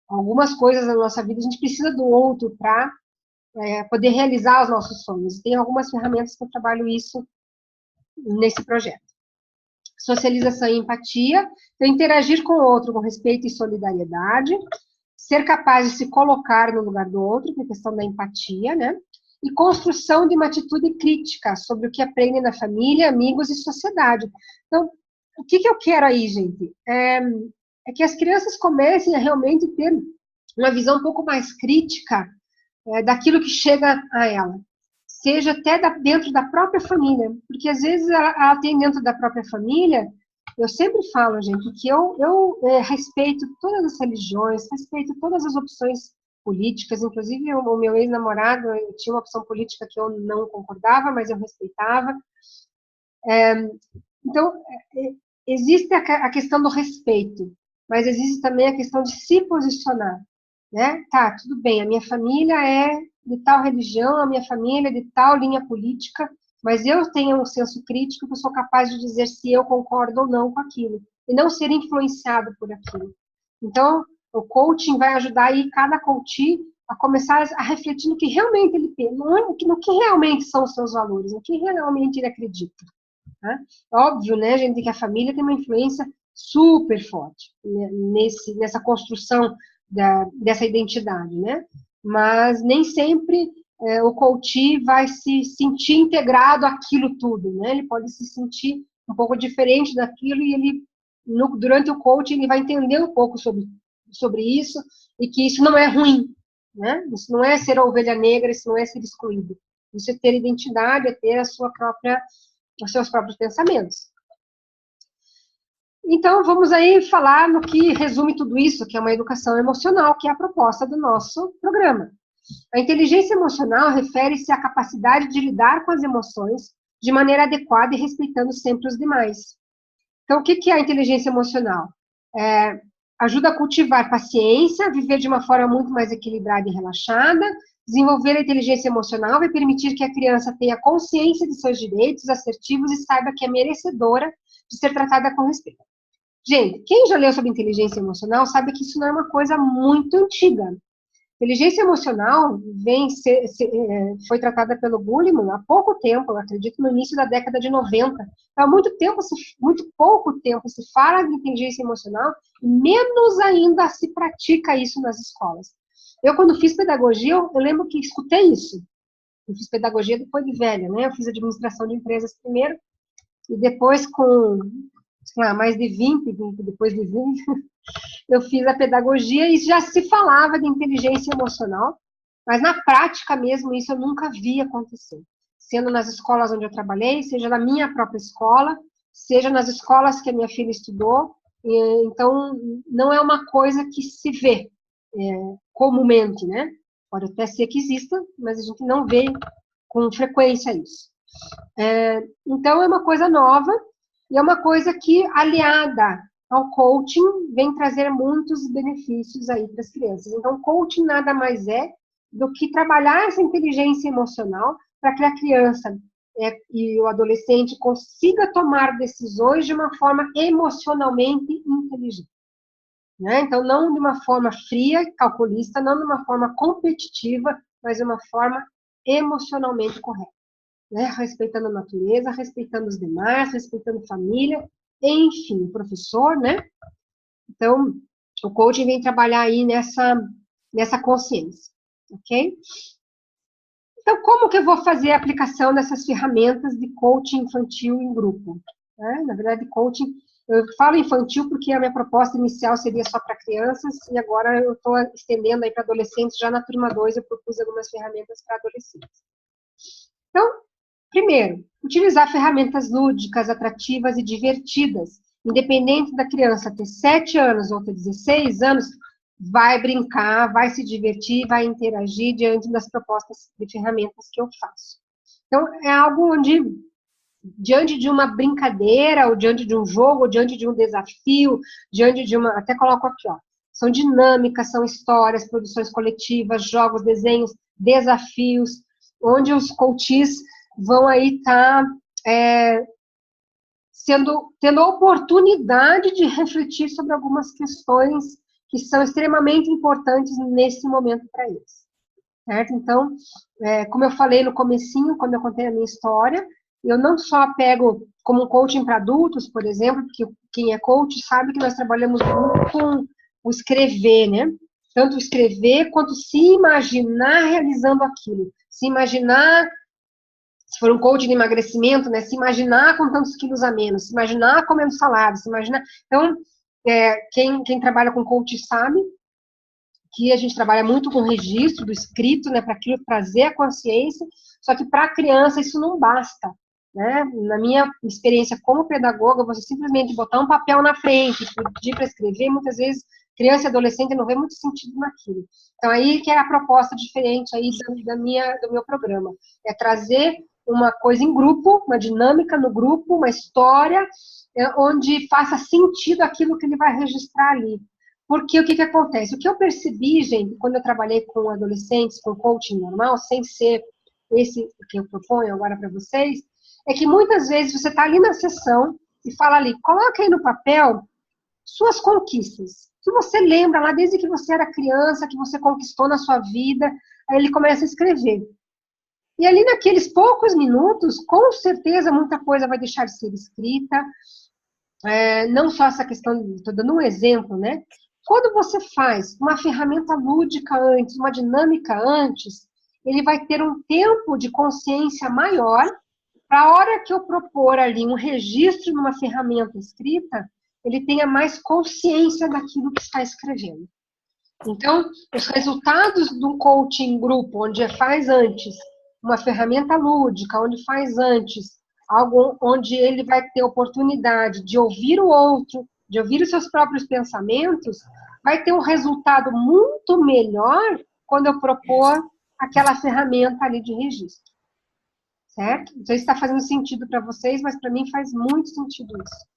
Algumas coisas na nossa vida a gente precisa do outro para poder realizar os nossos sonhos. Tem algumas ferramentas que eu trabalho isso nesse projeto. Socialização e empatia, então interagir com o outro com respeito e solidariedade, ser capaz de se colocar no lugar do outro, que é a questão da empatia, né? E construção de uma atitude crítica sobre o que aprendem na família, amigos e sociedade. Então, o que eu quero aí, gente? É que as crianças comecem a realmente ter uma visão um pouco mais crítica daquilo que chega a ela. Seja até dentro da própria família, porque às vezes ela tem dentro da própria família. Eu sempre falo, gente, que eu respeito todas as religiões, respeito todas as opções políticas, inclusive o meu ex-namorado tinha uma opção política que eu não concordava, mas eu respeitava. Então, existe a questão do respeito, mas existe também a questão de se posicionar, né? Tá, tudo bem, a minha família é de tal religião, a minha família é de tal linha política, mas eu tenho um senso crítico que eu sou capaz de dizer se eu concordo ou não com aquilo, e não ser influenciado por aquilo. Então, o coaching vai ajudar aí cada coach a começar a refletir no que realmente ele pensa, no que realmente são os seus valores, no que realmente ele acredita. Tá? Óbvio, né, gente, que a família tem uma influência super forte, né, nessa construção dessa identidade, né? Mas nem sempre o coach vai se sentir integrado àquilo tudo, né? Ele pode se sentir um pouco diferente daquilo e ele, durante o coaching, ele vai entender um pouco sobre isso e que isso não é ruim, né? Isso não é ser a ovelha negra, isso não é ser excluído. Isso é ter identidade, é ter os seus próprios pensamentos. Então, vamos aí falar no que resume tudo isso, que é uma educação emocional, que é a proposta do nosso programa. A inteligência emocional refere-se à capacidade de lidar com as emoções de maneira adequada e respeitando sempre os demais. Então, o que é a inteligência emocional? Ajuda a cultivar paciência, viver de uma forma muito mais equilibrada e relaxada. Desenvolver a inteligência emocional vai permitir que a criança tenha consciência de seus direitos assertivos e saiba que é merecedora de ser tratada com respeito. Gente, quem já leu sobre inteligência emocional sabe que isso não é uma coisa muito antiga. Inteligência emocional foi tratada pelo Goleman há pouco tempo, eu acredito, no início da década de 90. Há muito pouco tempo se fala de inteligência emocional e menos ainda se pratica isso nas escolas. Eu, quando fiz pedagogia, eu lembro que escutei isso. Eu fiz pedagogia depois de velha, né? Eu fiz administração de empresas primeiro e depois com, sei lá, mais de 20, depois de 20, eu fiz a pedagogia e já se falava de inteligência emocional, mas na prática mesmo isso eu nunca vi acontecer. Sendo nas escolas onde eu trabalhei, seja na minha própria escola, seja nas escolas que a minha filha estudou, então não é uma coisa que se vê comumente, né? Pode até ser que exista, mas a gente não vê com frequência isso. Então é uma coisa nova e é uma coisa que, aliada ao coaching, vem trazer muitos benefícios aí para as crianças. Então, coaching nada mais é do que trabalhar essa inteligência emocional para que a criança e o adolescente consiga tomar decisões de uma forma emocionalmente inteligente. Né? Então, não de uma forma fria, calculista, não de uma forma competitiva, mas de uma forma emocionalmente correta. Né? Respeitando a natureza, respeitando os demais, respeitando a família, enfim, o professor, né? Então, o coaching vem trabalhar aí nessa consciência, ok? Então, como que eu vou fazer a aplicação dessas ferramentas de coaching infantil em grupo? Né? Na verdade, coaching, eu falo infantil porque a minha proposta inicial seria só para crianças, e agora eu estou estendendo aí para adolescentes, já na turma 2 eu propus algumas ferramentas para adolescentes. Então, primeiro, utilizar ferramentas lúdicas, atrativas e divertidas. Independente da criança ter 7 anos ou ter 16 anos, vai brincar, vai se divertir, vai interagir diante das propostas de ferramentas que eu faço. Então, é algo onde, diante de uma brincadeira, ou diante de um jogo, ou diante de um desafio, diante de uma... Até coloco aqui, ó. São dinâmicas, são histórias, produções coletivas, jogos, desenhos, desafios, onde os coaches vão aí estar tendo a oportunidade de refletir sobre algumas questões que são extremamente importantes nesse momento para eles. Certo? Então, como eu falei no comecinho, quando eu contei a minha história, eu não só pego como um coaching para adultos, por exemplo, porque quem é coach sabe que nós trabalhamos muito com o escrever, né? Tanto escrever quanto se imaginar realizando aquilo. Se imaginar, se for um coach de emagrecimento, né? Se imaginar com tantos quilos a menos, se imaginar comendo salada, se imaginar... Então, quem trabalha com coach sabe que a gente trabalha muito com o registro do escrito, né, para aquilo trazer a consciência, só que para a criança isso não basta, né? Na minha experiência como pedagoga, você simplesmente botar um papel na frente, pedir para escrever, muitas vezes criança e adolescente não vê muito sentido naquilo. Então aí que é a proposta diferente aí do meu programa, é trazer uma coisa em grupo, uma dinâmica no grupo, uma história onde faça sentido aquilo que ele vai registrar ali. Porque o que acontece? O que eu percebi, gente, quando eu trabalhei com adolescentes, com coaching normal, sem ser esse que eu proponho agora para vocês, é que muitas vezes você está ali na sessão e fala ali, coloca aí no papel suas conquistas. Que você lembra lá desde que você era criança, que você conquistou na sua vida, aí ele começa a escrever. E ali naqueles poucos minutos, com certeza muita coisa vai deixar de ser escrita, não só essa questão, estou dando um exemplo, né? Quando você faz uma ferramenta lúdica antes, uma dinâmica antes, ele vai ter um tempo de consciência maior para a hora que eu propor ali um registro numa ferramenta escrita, ele tenha mais consciência daquilo que está escrevendo. Então, os resultados do coaching grupo, onde faz antes uma ferramenta lúdica, onde faz antes algo onde ele vai ter oportunidade de ouvir o outro, de ouvir os seus próprios pensamentos, vai ter um resultado muito melhor quando eu propor aquela ferramenta ali de registro. Certo? Não sei se está fazendo sentido para vocês, mas para mim faz muito sentido isso.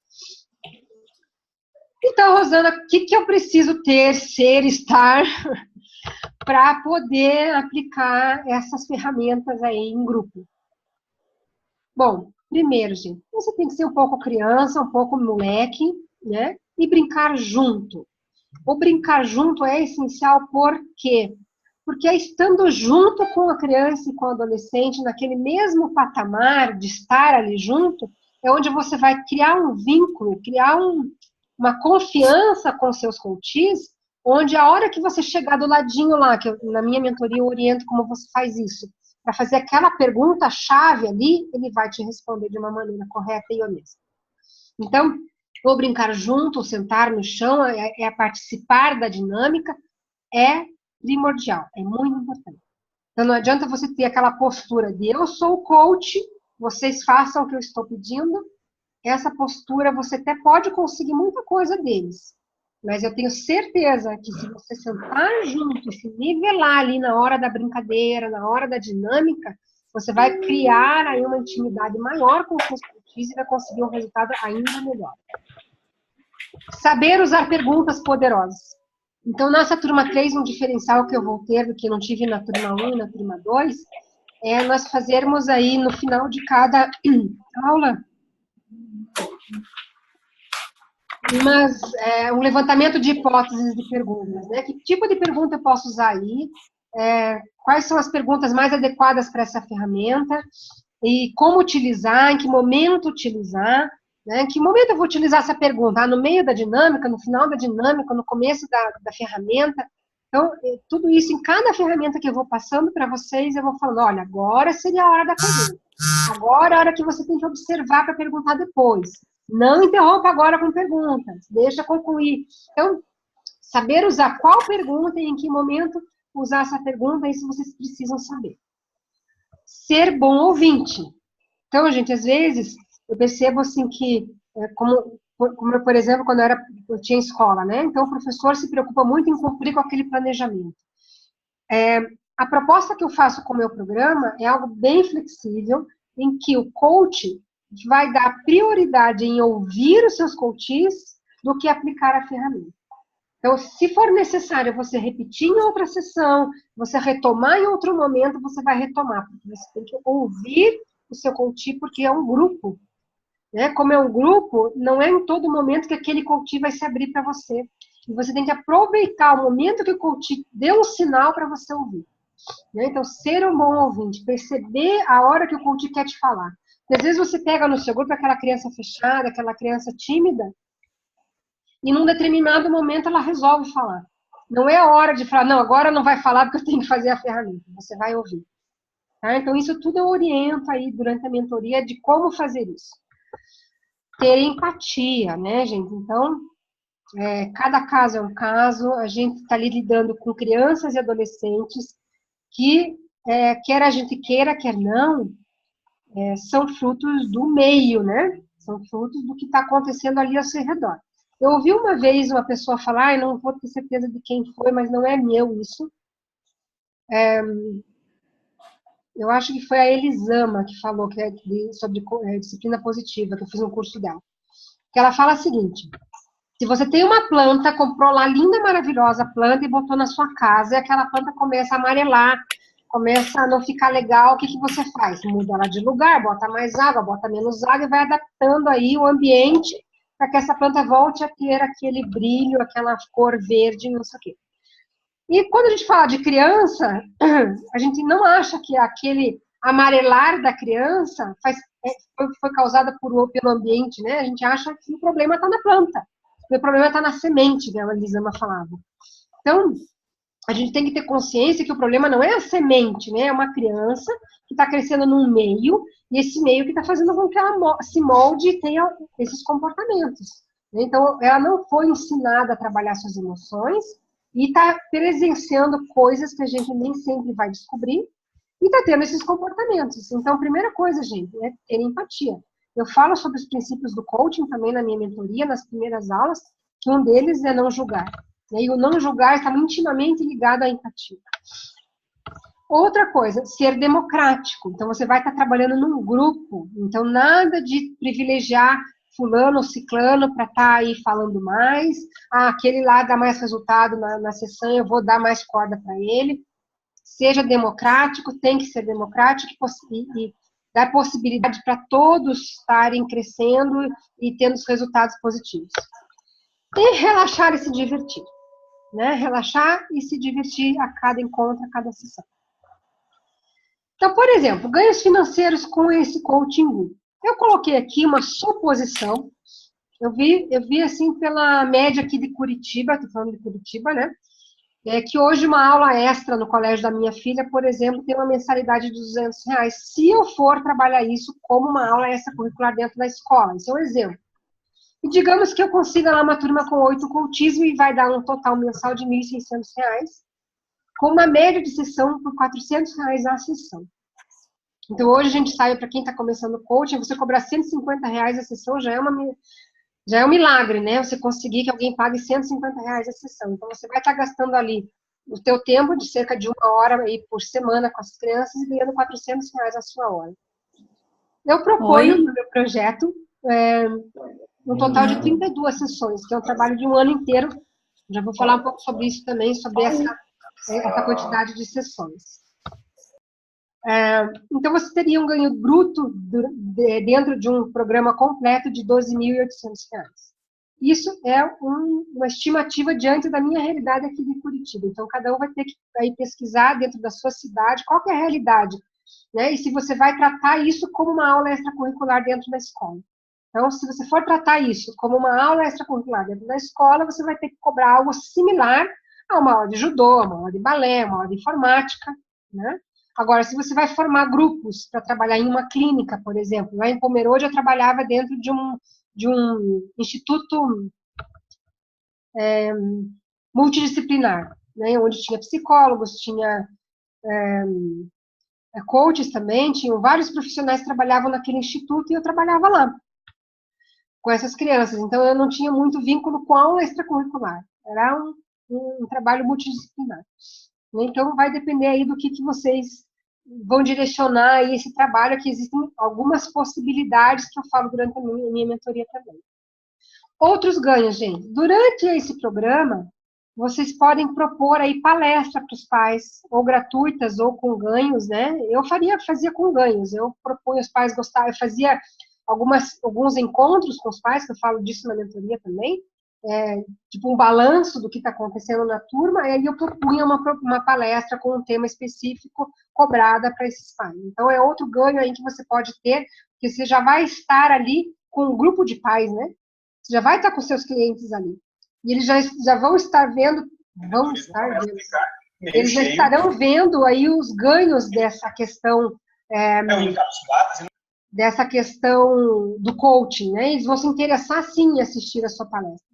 Então, Rosana, o que eu preciso ter, ser, estar para poder aplicar essas ferramentas aí em grupo? Bom, primeiro, gente, você tem que ser um pouco criança, um pouco moleque, né? E brincar junto. O brincar junto é essencial por quê? Porque é estando junto com a criança e com o adolescente, naquele mesmo patamar de estar ali junto, é onde você vai criar um vínculo, criar uma confiança com seus coaches, onde a hora que você chegar do ladinho lá, que na minha mentoria eu oriento como você faz isso, para fazer aquela pergunta-chave ali, ele vai te responder de uma maneira correta e honesta. Então, ou brincar junto, ou sentar no chão, é participar da dinâmica, é primordial, é muito importante. Então, não adianta você ter aquela postura de eu sou o coach, vocês façam o que eu estou pedindo. Essa postura você até pode conseguir muita coisa deles, mas eu tenho certeza que se você sentar junto, se nivelar ali na hora da brincadeira, na hora da dinâmica, você vai criar aí uma intimidade maior com os seus coaches e vai conseguir um resultado ainda melhor. Saber usar perguntas poderosas. Então, nessa turma 3, um diferencial que eu vou ter do que não tive na turma 1 e na turma 2, é nós fazermos aí no final de cada aula um levantamento de hipóteses de perguntas, né? Que tipo de pergunta eu posso usar aí? Quais são as perguntas mais adequadas para essa ferramenta? E como utilizar, em que momento utilizar, né? Em que momento eu vou utilizar essa pergunta? No meio da dinâmica, no final da dinâmica, no começo da ferramenta? Então, tudo isso em cada ferramenta que eu vou passando para vocês, eu vou falando, olha, agora seria a hora da pergunta. Agora é a hora que você tem que observar para perguntar depois. Não interrompa agora com perguntas, deixa concluir. Então, saber usar qual pergunta e em que momento usar essa pergunta, isso vocês precisam saber. Ser bom ouvinte. Então, gente, às vezes, eu percebo assim que, como por exemplo, quando eu tinha escola, né? Então, o professor se preocupa muito em cumprir com aquele planejamento. A proposta que eu faço com o meu programa é algo bem flexível, em que o coach vai dar prioridade em ouvir os seus coaches do que aplicar a ferramenta. Então, se for necessário você repetir em outra sessão, você retomar em outro momento, você vai retomar, porque você tem que ouvir o seu coach, porque é um grupo. Né? Como é um grupo, não é em todo momento que aquele coach vai se abrir para você. E você tem que aproveitar o momento que o coach deu um sinal para você ouvir. Né? Então, ser um bom ouvinte, perceber a hora que o coach quer te falar. Porque, às vezes você pega no seu grupo aquela criança fechada, aquela criança tímida, e num determinado momento ela resolve falar. Não é a hora de falar, não, agora não vai falar porque eu tenho que fazer a ferramenta. Você vai ouvir. Tá? Então, isso tudo eu oriento aí durante a mentoria de como fazer isso. Ter empatia, né, gente? Então, cada caso é um caso, a gente está ali lidando com crianças e adolescentes que, quer a gente queira, quer não, são frutos do meio, né? São frutos do que está acontecendo ali ao seu redor. Eu ouvi uma vez uma pessoa falar, não vou ter certeza de quem foi, mas não é meu isso. Eu acho que foi a Elisama que falou que sobre disciplina positiva, que eu fiz um curso dela. Que ela fala o seguinte: se você tem uma planta, comprou lá linda, maravilhosa planta e botou na sua casa, e aquela planta começa a amarelar, começa a não ficar legal, o que você faz? Muda ela de lugar, bota mais água, bota menos água e vai adaptando aí o ambiente para que essa planta volte a ter aquele brilho, aquela cor verde, não sei o quê. E quando a gente fala de criança, a gente não acha que aquele amarelar da criança foi causado pelo ambiente, né? A gente acha que o problema está na planta, o problema está na semente, né? A Elisama falava. Então, a gente tem que ter consciência que o problema não é a semente, né? É uma criança que está crescendo num meio, e esse meio que está fazendo com que ela se molde e tenha esses comportamentos. Então, ela não foi ensinada a trabalhar suas emoções e está presenciando coisas que a gente nem sempre vai descobrir e está tendo esses comportamentos. Então, a primeira coisa, gente, é ter empatia. Eu falo sobre os princípios do coaching também na minha mentoria, nas primeiras aulas, que um deles é não julgar. E o não julgar está intimamente ligado à empatia. Outra coisa, ser democrático. Então, você vai estar trabalhando num grupo. Então, nada de privilegiar fulano ou ciclano para estar aí falando mais. Ah, aquele lá dá mais resultado na sessão, eu vou dar mais corda para ele. Seja democrático, tem que ser democrático e dar possibilidade para todos estarem crescendo e tendo os resultados positivos. E relaxar e se divertir. Né? Relaxar e se divertir a cada encontro, a cada sessão. Então, por exemplo, ganhos financeiros com esse coaching. Eu coloquei aqui uma suposição. Eu vi assim pela média aqui de Curitiba, estou falando de Curitiba, né? Que hoje uma aula extra no colégio da minha filha, por exemplo, tem uma mensalidade de R$200, se eu for trabalhar isso como uma aula extracurricular dentro da escola. Esse é um exemplo. E digamos que eu consiga lá uma turma com 8 coachismo e vai dar um total mensal de R$1.600, com uma média de sessão por R$400 a sessão. Então, hoje a gente sabe, para quem está começando o coaching, você cobrar R$150 a sessão já é um milagre, né? Você conseguir que alguém pague R$150 a sessão. Então, você vai estar gastando ali o teu tempo de cerca de 1 hora aí por semana com as crianças e ganhando R$400 a sua hora. Eu proponho no meu projeto um total de 32 sessões, que é um trabalho de um ano inteiro. Já vou falar um pouco sobre isso também, sobre essa quantidade de sessões. Então, você teria um ganho bruto dentro de um programa completo de R$12.800. Isso é uma estimativa diante da minha realidade aqui de Curitiba. Então, cada um vai ter que aí pesquisar dentro da sua cidade qual que é a realidade, né? E se você vai tratar isso como uma aula extracurricular dentro da escola. Então, se você for tratar isso como uma aula extracurricular dentro da escola, você vai ter que cobrar algo similar a uma aula de judô, uma aula de balé, uma aula de informática, né? Agora, se você vai formar grupos para trabalhar em uma clínica, por exemplo, lá em Pomerode eu trabalhava dentro de um instituto multidisciplinar, né, onde tinha psicólogos, tinha coaches também, tinham vários profissionais que trabalhavam naquele instituto e eu trabalhava lá com essas crianças. Então, eu não tinha muito vínculo com a aula extracurricular. Era um trabalho multidisciplinar. Então, vai depender aí do que vocês vão direcionar aí esse trabalho, que existem algumas possibilidades que eu falo durante a minha mentoria também. Outros ganhos, gente. Durante esse programa, vocês podem propor aí palestra para os pais, ou gratuitas, ou com ganhos, né? Eu fazia com ganhos. Eu propunha os pais gostarem, eu fazia alguns encontros com os pais, que eu falo disso na mentoria também, tipo um balanço do que está acontecendo na turma, e aí eu propunha uma palestra com um tema específico cobrada para esses pais. Então, é outro ganho aí que você pode ter, porque você já vai estar ali com um grupo de pais, né? Você já vai estar com seus clientes ali. E eles já vão estar vendo, eles já estarão vendo aí os ganhos dessa questão, dessa questão do coaching, né? Eles vão se interessar, sim, em assistir a sua palestra.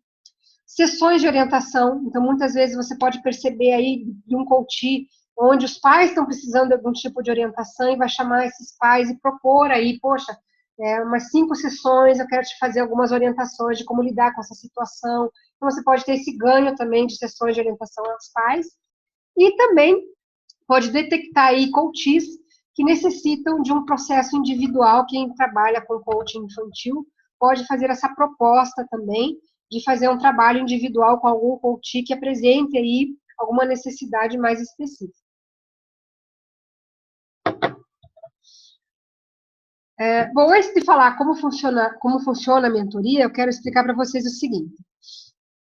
Sessões de orientação, então muitas vezes você pode perceber aí de um coach onde os pais estão precisando de algum tipo de orientação e vai chamar esses pais e propor aí, poxa, umas 5 sessões, eu quero te fazer algumas orientações de como lidar com essa situação. Então você pode ter esse ganho também de sessões de orientação aos pais e também pode detectar aí coaches que necessitam de um processo individual. Quem trabalha com coaching infantil pode fazer essa proposta também de fazer um trabalho individual com algum coach que apresente aí alguma necessidade mais específica. Bom, antes de falar como funciona a mentoria, eu quero explicar para vocês o seguinte.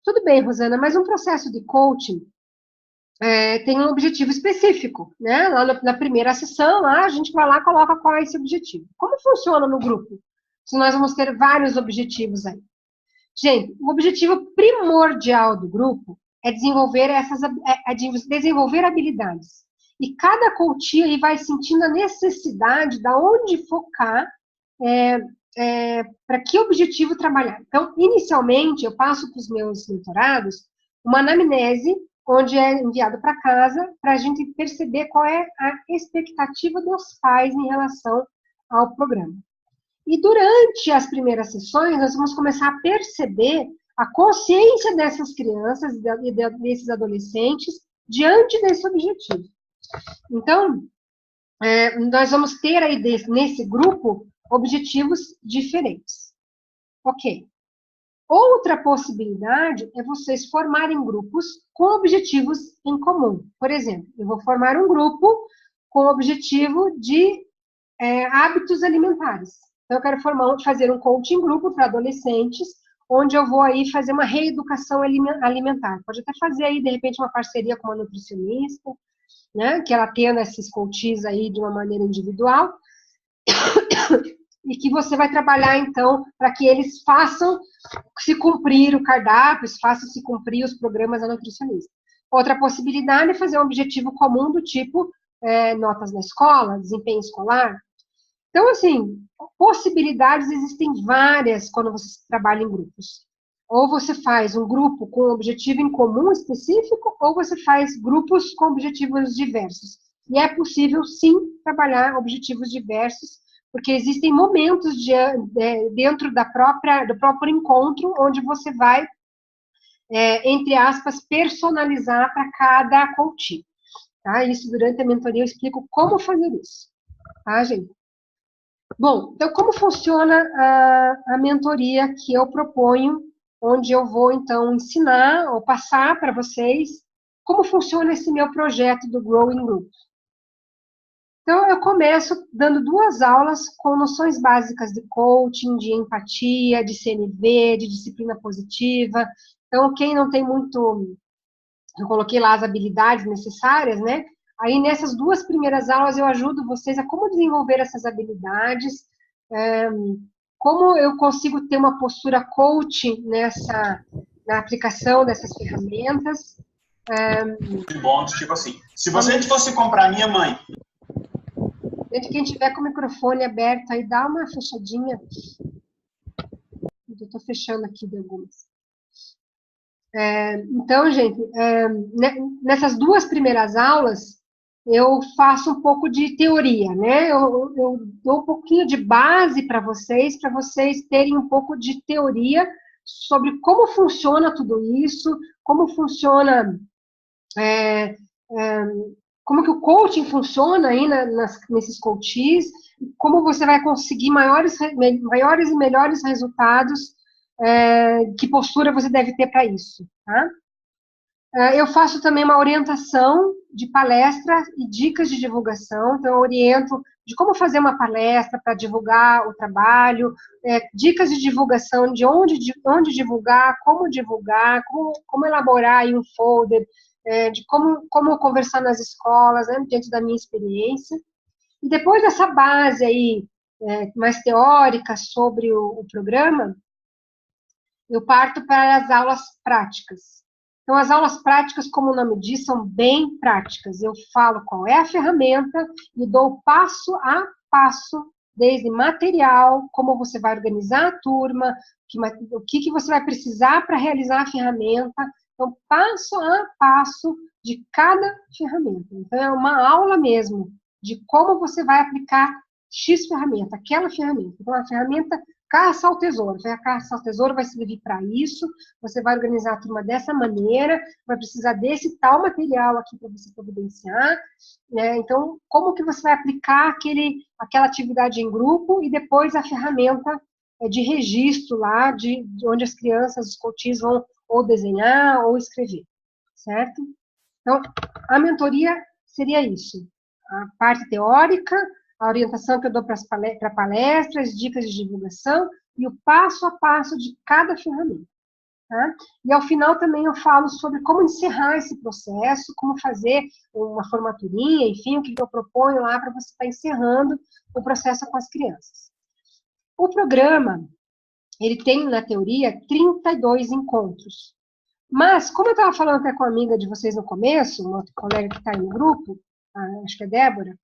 Tudo bem, Rosana, mas um processo de coaching tem um objetivo específico, né? Lá na primeira sessão, lá, a gente vai lá e coloca qual é esse objetivo. Como funciona no grupo? Se nós vamos ter vários objetivos aí. Gente, o objetivo primordial do grupo é desenvolver desenvolver habilidades. E cada coach aí vai sentindo a necessidade de onde focar para que objetivo trabalhar. Então, inicialmente, eu passo para os meus mentorados uma anamnese, onde é enviado para casa, para a gente perceber qual é a expectativa dos pais em relação ao programa. E durante as primeiras sessões, nós vamos começar a perceber a consciência dessas crianças e desses adolescentes diante desse objetivo. Então, nós vamos ter aí nesse grupo objetivos diferentes. Ok. Outra possibilidade é vocês formarem grupos com objetivos em comum. Por exemplo, eu vou formar um grupo com o objetivo de hábitos alimentares. Então, eu quero fazer um coaching grupo para adolescentes, onde eu vou aí fazer uma reeducação alimentar. Pode até fazer aí, de repente, uma parceria com uma nutricionista, né, que ela tenha esses coaches aí de uma maneira individual, e que você vai trabalhar, então, para que eles façam se cumprir o cardápio, façam se cumprir os programas da nutricionista. Outra possibilidade é fazer um objetivo comum do tipo notas na escola, desempenho escolar. Então, assim, possibilidades existem várias quando você trabalha em grupos. Ou você faz um grupo com um objetivo em comum específico, ou você faz grupos com objetivos diversos. E é possível, sim, trabalhar objetivos diversos, porque existem momentos dentro do próprio encontro, onde você vai, entre aspas, personalizar para cada coach. Tá? Isso, durante a mentoria, eu explico como fazer isso. Tá, gente? Bom, então, como funciona a mentoria que eu proponho, onde eu vou, então, ensinar ou passar para vocês como funciona esse meu projeto do Growing Group. Então, eu começo dando 2 aulas com noções básicas de coaching, de empatia, de CNV, de disciplina positiva. Então, quem não tem muito... Eu coloquei lá as habilidades necessárias, né? Aí, nessas 2 primeiras aulas, eu ajudo vocês a como desenvolver essas habilidades, como eu consigo ter uma postura coaching na aplicação dessas ferramentas. De bom, tipo assim, se você fosse comprar minha mãe... Gente, quem tiver com o microfone aberto aí, dá uma fechadinha. Eu estou fechando aqui de algumas. Então, gente, nessas 2 primeiras aulas, eu faço um pouco de teoria, né? Eu dou um pouquinho de base para vocês terem um pouco de teoria sobre como funciona tudo isso, como funciona, como que o coaching funciona aí nesses coaches, como você vai conseguir maiores e melhores resultados, que postura você deve ter para isso, tá? Eu faço também uma orientação de palestra e dicas de divulgação, então eu oriento de como fazer uma palestra para divulgar o trabalho, dicas de divulgação de onde divulgar, como elaborar aí um folder, de como conversar nas escolas, né, diante da minha experiência. E depois dessa base aí, mais teórica sobre o programa, eu parto para as aulas práticas. Então, as aulas práticas, como o nome diz, são bem práticas. Eu falo qual é a ferramenta e dou passo a passo, desde material, como você vai organizar a turma, o que você vai precisar para realizar a ferramenta. Então, passo a passo de cada ferramenta. Então, é uma aula mesmo de como você vai aplicar X ferramenta, aquela ferramenta. Então, a ferramenta caça ao tesouro. A caça ao tesouro vai servir para isso, você vai organizar a turma dessa maneira, vai precisar desse tal material aqui para você providenciar, né? Então, como que você vai aplicar aquela atividade em grupo e depois a ferramenta de registro lá, de onde as crianças, os coaches vão ou desenhar ou escrever, certo? Então, a mentoria seria isso. A parte teórica, a orientação que eu dou para palestras, dicas de divulgação e o passo a passo de cada ferramenta. Tá? E ao final também eu falo sobre como encerrar esse processo, como fazer uma formaturinha, enfim, o que eu proponho lá para você estar encerrando o processo com as crianças. O programa, ele tem, na teoria, 32 encontros. Mas, como eu estava falando até com a amiga de vocês no começo, uma outra colega que está aí no grupo, acho que é Débora,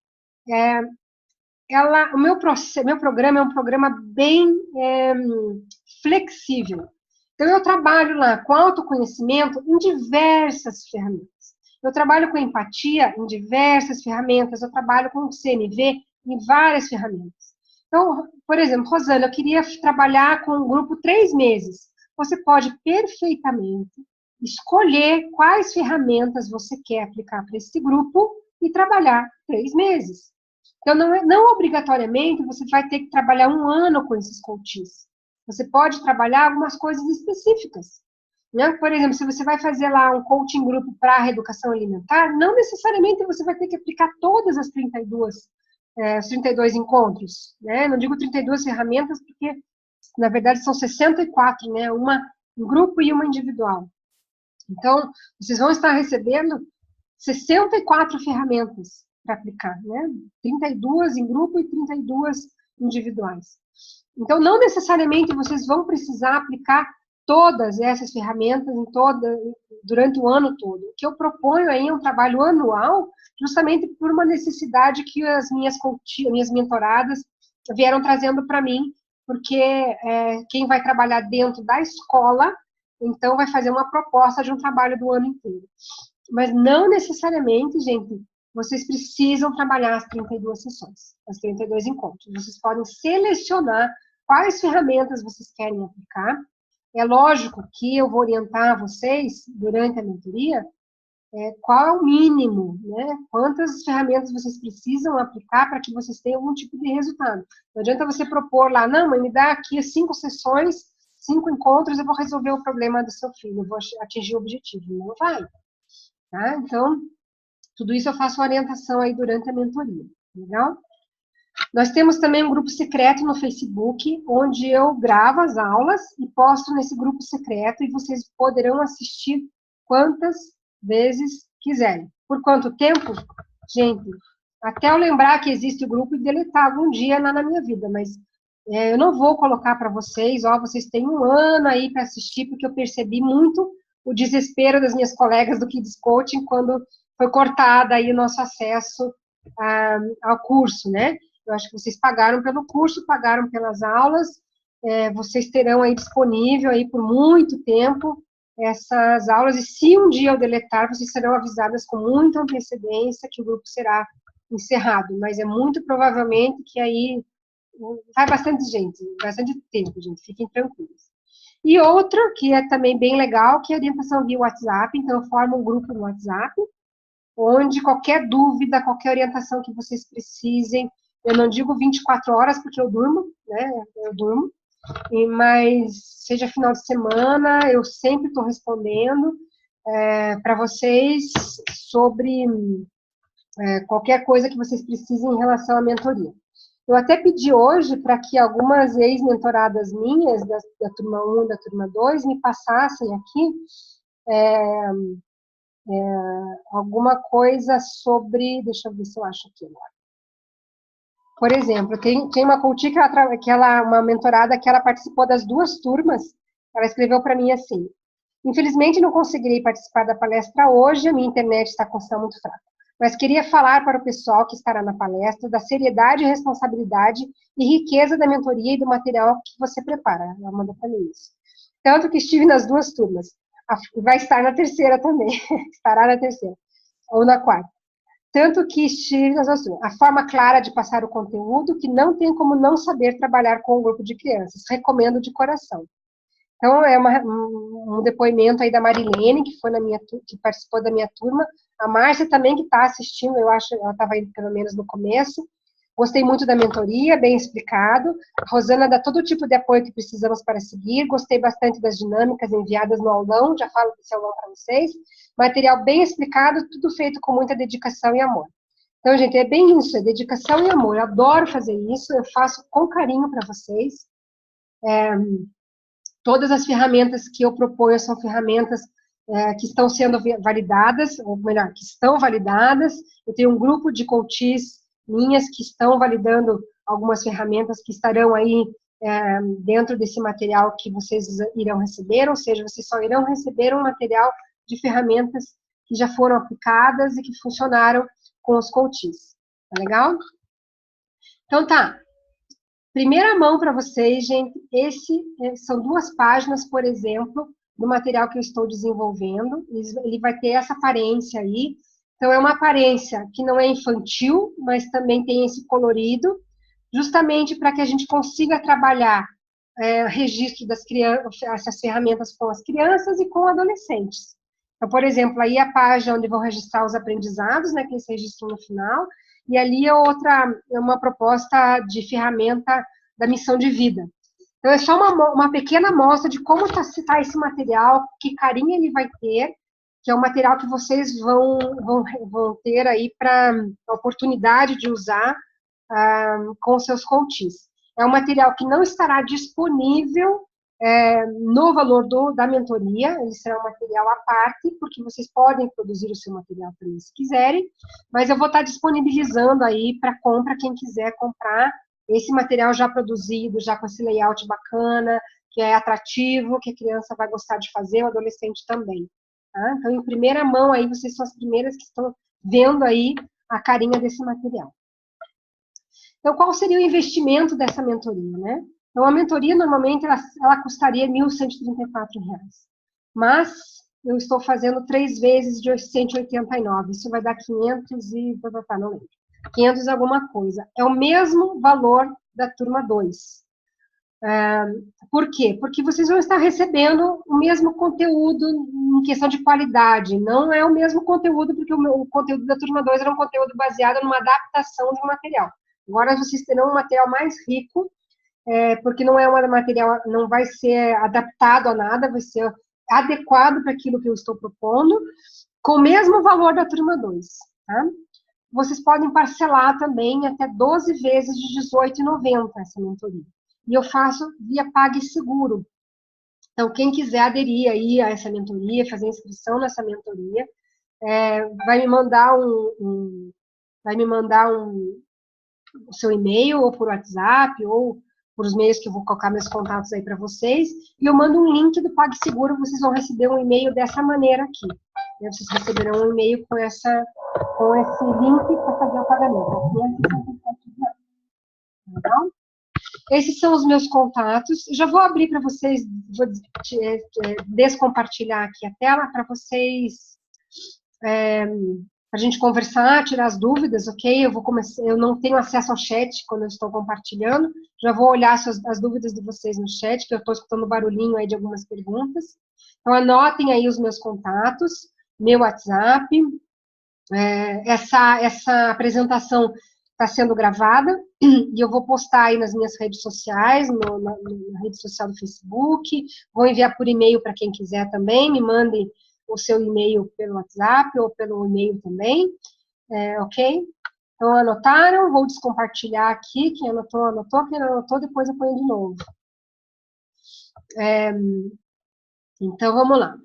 o meu programa é um programa bem flexível. Então, eu trabalho lá com autoconhecimento em diversas ferramentas. Eu trabalho com empatia em diversas ferramentas. Eu trabalho com CNV em várias ferramentas. Então, por exemplo, Rosana, eu queria trabalhar com um grupo 3 meses. Você pode perfeitamente escolher quais ferramentas você quer aplicar para esse grupo e trabalhar 3 meses. Então, não obrigatoriamente você vai ter que trabalhar 1 ano com esses coaches. Você pode trabalhar algumas coisas específicas. Né? Por exemplo, se você vai fazer lá um coaching grupo para a reeducação alimentar, não necessariamente você vai ter que aplicar todas as 32 encontros. Né? Não digo 32 ferramentas, porque, na verdade, são 64, né? Uma em grupo e uma individual. Então, vocês vão estar recebendo 64 ferramentas para aplicar, né? 32 em grupo e 32 individuais. Então, não necessariamente vocês vão precisar aplicar todas essas ferramentas durante o ano todo. O que eu proponho aí é um trabalho anual, justamente por uma necessidade que as minhas mentoradas vieram trazendo para mim, porque quem vai trabalhar dentro da escola, então vai fazer uma proposta de um trabalho do ano inteiro. Mas não necessariamente, gente, vocês precisam trabalhar as 32 sessões, as 32 encontros. Vocês podem selecionar quais ferramentas vocês querem aplicar. É lógico que eu vou orientar vocês, durante a mentoria, qual é o mínimo, né? Quantas ferramentas vocês precisam aplicar para que vocês tenham algum tipo de resultado. Não adianta você propor lá, não, mãe, me dá aqui 5 sessões, 5 encontros, eu vou resolver o problema do seu filho, eu vou atingir o objetivo. Não vai. Tá? Então, tudo isso eu faço orientação aí durante a mentoria. Legal? Nós temos também um grupo secreto no Facebook, onde eu gravo as aulas e posto nesse grupo secreto, e vocês poderão assistir quantas vezes quiserem. Por quanto tempo? Gente, até eu lembrar que existe o grupo e deletar algum dia lá na minha vida, mas eu não vou colocar para vocês, vocês têm 1 ano aí para assistir, porque eu percebi muito o desespero das minhas colegas do Kids Coaching quando foi cortada aí o nosso acesso ao curso, né? Eu acho que vocês pagaram pelo curso, pagaram pelas aulas, vocês terão aí disponível aí por muito tempo essas aulas, e se um dia eu deletar, vocês serão avisadas com muita antecedência que o grupo será encerrado, mas é muito provavelmente que aí vai bastante tempo, gente, fiquem tranquilos. E outro, que é também bem legal, que é a orientação via WhatsApp, então eu formo um grupo no WhatsApp, onde qualquer dúvida, qualquer orientação que vocês precisem, eu não digo 24 horas, porque eu durmo, né, mas seja final de semana, eu sempre estou respondendo para vocês sobre qualquer coisa que vocês precisem em relação à mentoria. Eu até pedi hoje para que algumas ex-mentoradas minhas, da turma 1 e da turma 2, me passassem aqui alguma coisa sobre... Deixa eu ver se eu acho aqui agora. Por exemplo, tem uma coach uma mentorada que ela participou das 2 turmas, ela escreveu para mim assim: infelizmente não conseguirei participar da palestra hoje, a minha internet está com sinal muito fraco, mas queria falar para o pessoal que estará na palestra da seriedade, responsabilidade e riqueza da mentoria e do material que você prepara. Ela mandou para mim isso. Tanto que estive nas 2 turmas. Vai estar na terceira também, estará na terceira, ou na 4ª. Tanto que estive nas 2 turmas. A forma clara de passar o conteúdo, que não tem como não saber trabalhar com um grupo de crianças. Recomendo de coração. Então, é um depoimento aí da Marilene, que participou da minha turma. A Márcia também, que está assistindo, eu acho, ela estava indo pelo menos no começo. Gostei muito da mentoria, bem explicado. A Rosana dá todo tipo de apoio que precisamos para seguir. Gostei bastante das dinâmicas enviadas no aulão, já falo desse aulão para vocês. Material bem explicado, tudo feito com muita dedicação e amor. Então, gente, é bem isso, é dedicação e amor. Eu adoro fazer isso, eu faço com carinho para vocês. Todas as ferramentas que eu proponho são ferramentas que estão sendo validadas, ou melhor, que estão validadas. Eu tenho um grupo de coaches minhas que estão validando algumas ferramentas que estarão aí dentro desse material que vocês irão receber, ou seja, vocês só irão receber um material de ferramentas que já foram aplicadas e que funcionaram com os coaches. Tá legal? Então tá. Primeira mão para vocês, gente, são 2 páginas, por exemplo, do material que eu estou desenvolvendo. Ele vai ter essa aparência aí. Então, é uma aparência que não é infantil, mas também tem esse colorido, justamente para que a gente consiga trabalhar registro das crianças, essas ferramentas com as crianças e com adolescentes. Então, por exemplo, aí a página onde vão registrar os aprendizados, né, que eles registram no final, e ali é uma proposta de ferramenta da missão de vida. Então, é só uma pequena amostra de como está esse material, que carinho ele vai ter, que é um material que vocês vão ter aí para a oportunidade de usar com seus coaches. É um material que não estará disponível no valor da mentoria, ele será um material à parte, porque vocês podem produzir o seu material também se quiserem, mas eu vou estar disponibilizando aí para compra, quem quiser comprar esse material já produzido, já com esse layout bacana, que é atrativo, que a criança vai gostar de fazer, o adolescente também. Tá? Então, em primeira mão, aí vocês são as primeiras que estão vendo aí a carinha desse material. Então, qual seria o investimento dessa mentoria, né? Então, a mentoria, normalmente, ela custaria R$ 1.134. Mas, eu estou fazendo 3 vezes de 189. Isso vai dar 500 e... não lembro. 500 alguma coisa. É o mesmo valor da turma 2. Por quê? Porque vocês vão estar recebendo o mesmo conteúdo em questão de qualidade. Não é o mesmo conteúdo, porque o conteúdo da turma 2 era um conteúdo baseado numa adaptação de um material. Agora vocês terão um material mais rico, porque não é um material, não vai ser adaptado a nada, vai ser adequado para aquilo que eu estou propondo, com o mesmo valor da turma 2, tá? Vocês podem parcelar também até 12 vezes de R$ 18,90 essa mentoria. E eu faço via PagSeguro. Então, quem quiser aderir aí a essa mentoria, fazer inscrição nessa mentoria, vai me mandar o seu e-mail, ou por WhatsApp, ou por os meios que eu vou colocar meus contatos aí para vocês, e eu mando um link do PagSeguro, vocês vão receber um e-mail dessa maneira aqui. Vocês receberão um e-mail com esse link para fazer o pagamento. Legal? Esses são os meus contatos. Já vou abrir para vocês, vou descompartilhar aqui a tela para vocês, para a gente conversar, tirar as dúvidas, ok? Eu não tenho acesso ao chat quando eu estou compartilhando, já vou olhar as dúvidas de vocês no chat, que eu estou escutando barulhinho aí de algumas perguntas. Então, anotem aí os meus contatos, meu WhatsApp. Essa apresentação está sendo gravada, e eu vou postar aí nas minhas redes sociais, na rede social do Facebook, vou enviar por e-mail para quem quiser também, me mandem o seu e-mail pelo WhatsApp ou pelo e-mail também, ok? Então, anotaram, vou descompartilhar aqui, quem anotou, quem não anotou, depois eu ponho de novo. Então, vamos lá.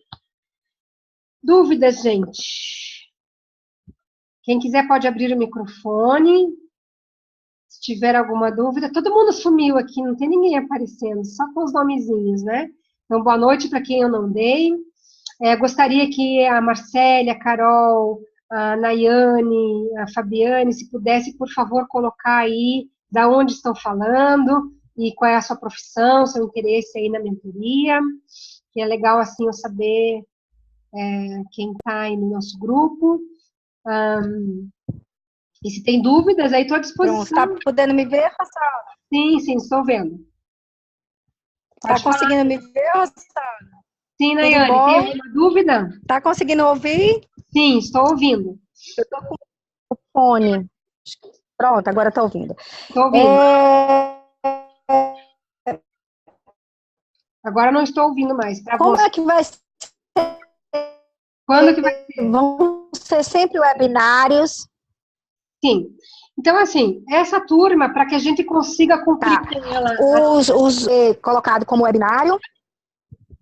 Dúvidas, gente? Quem quiser pode abrir o microfone. Se tiver alguma dúvida, todo mundo sumiu aqui, não tem ninguém aparecendo, só com os nomezinhos, né? Então, boa noite para quem eu não dei. Gostaria que a Marcele, a Carol, a Nayane, a Fabiane, se pudesse, por favor, colocar aí da onde estão falando e qual é a sua profissão, seu interesse aí na mentoria, que é legal, assim, eu saber quem está aí no nosso grupo. E se tem dúvidas, aí estou à disposição. Está podendo me ver, Rossana? Sim, estou vendo. Está conseguindo me ver, Rossana? Sim, Nayane, tem alguma dúvida? Está conseguindo ouvir? Sim, estou ouvindo. Eu estou com o fone. Pronto, agora estou ouvindo. Estou ouvindo. Agora não estou ouvindo mais. Como é que vai ser? Quando que vai ser? Vão ser sempre webinários. Sim. Então, assim, essa turma, para que a gente consiga cumprir com ela... Colocado como webinário?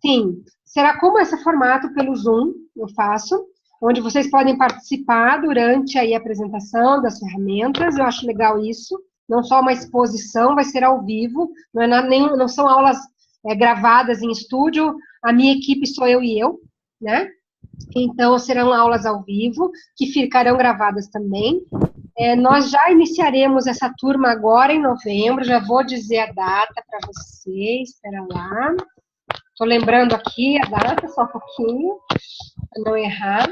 Sim. Será como esse formato pelo Zoom, eu faço, onde vocês podem participar durante aí a apresentação das ferramentas. Eu acho legal isso. Não só uma exposição, vai ser ao vivo. Não são aulas gravadas em estúdio. A minha equipe sou eu e eu, né? Então, serão aulas ao vivo, que ficarão gravadas também. Nós já iniciaremos essa turma agora em novembro, já vou dizer a data para vocês, espera lá. Estou lembrando aqui a data, só um pouquinho, para não errar.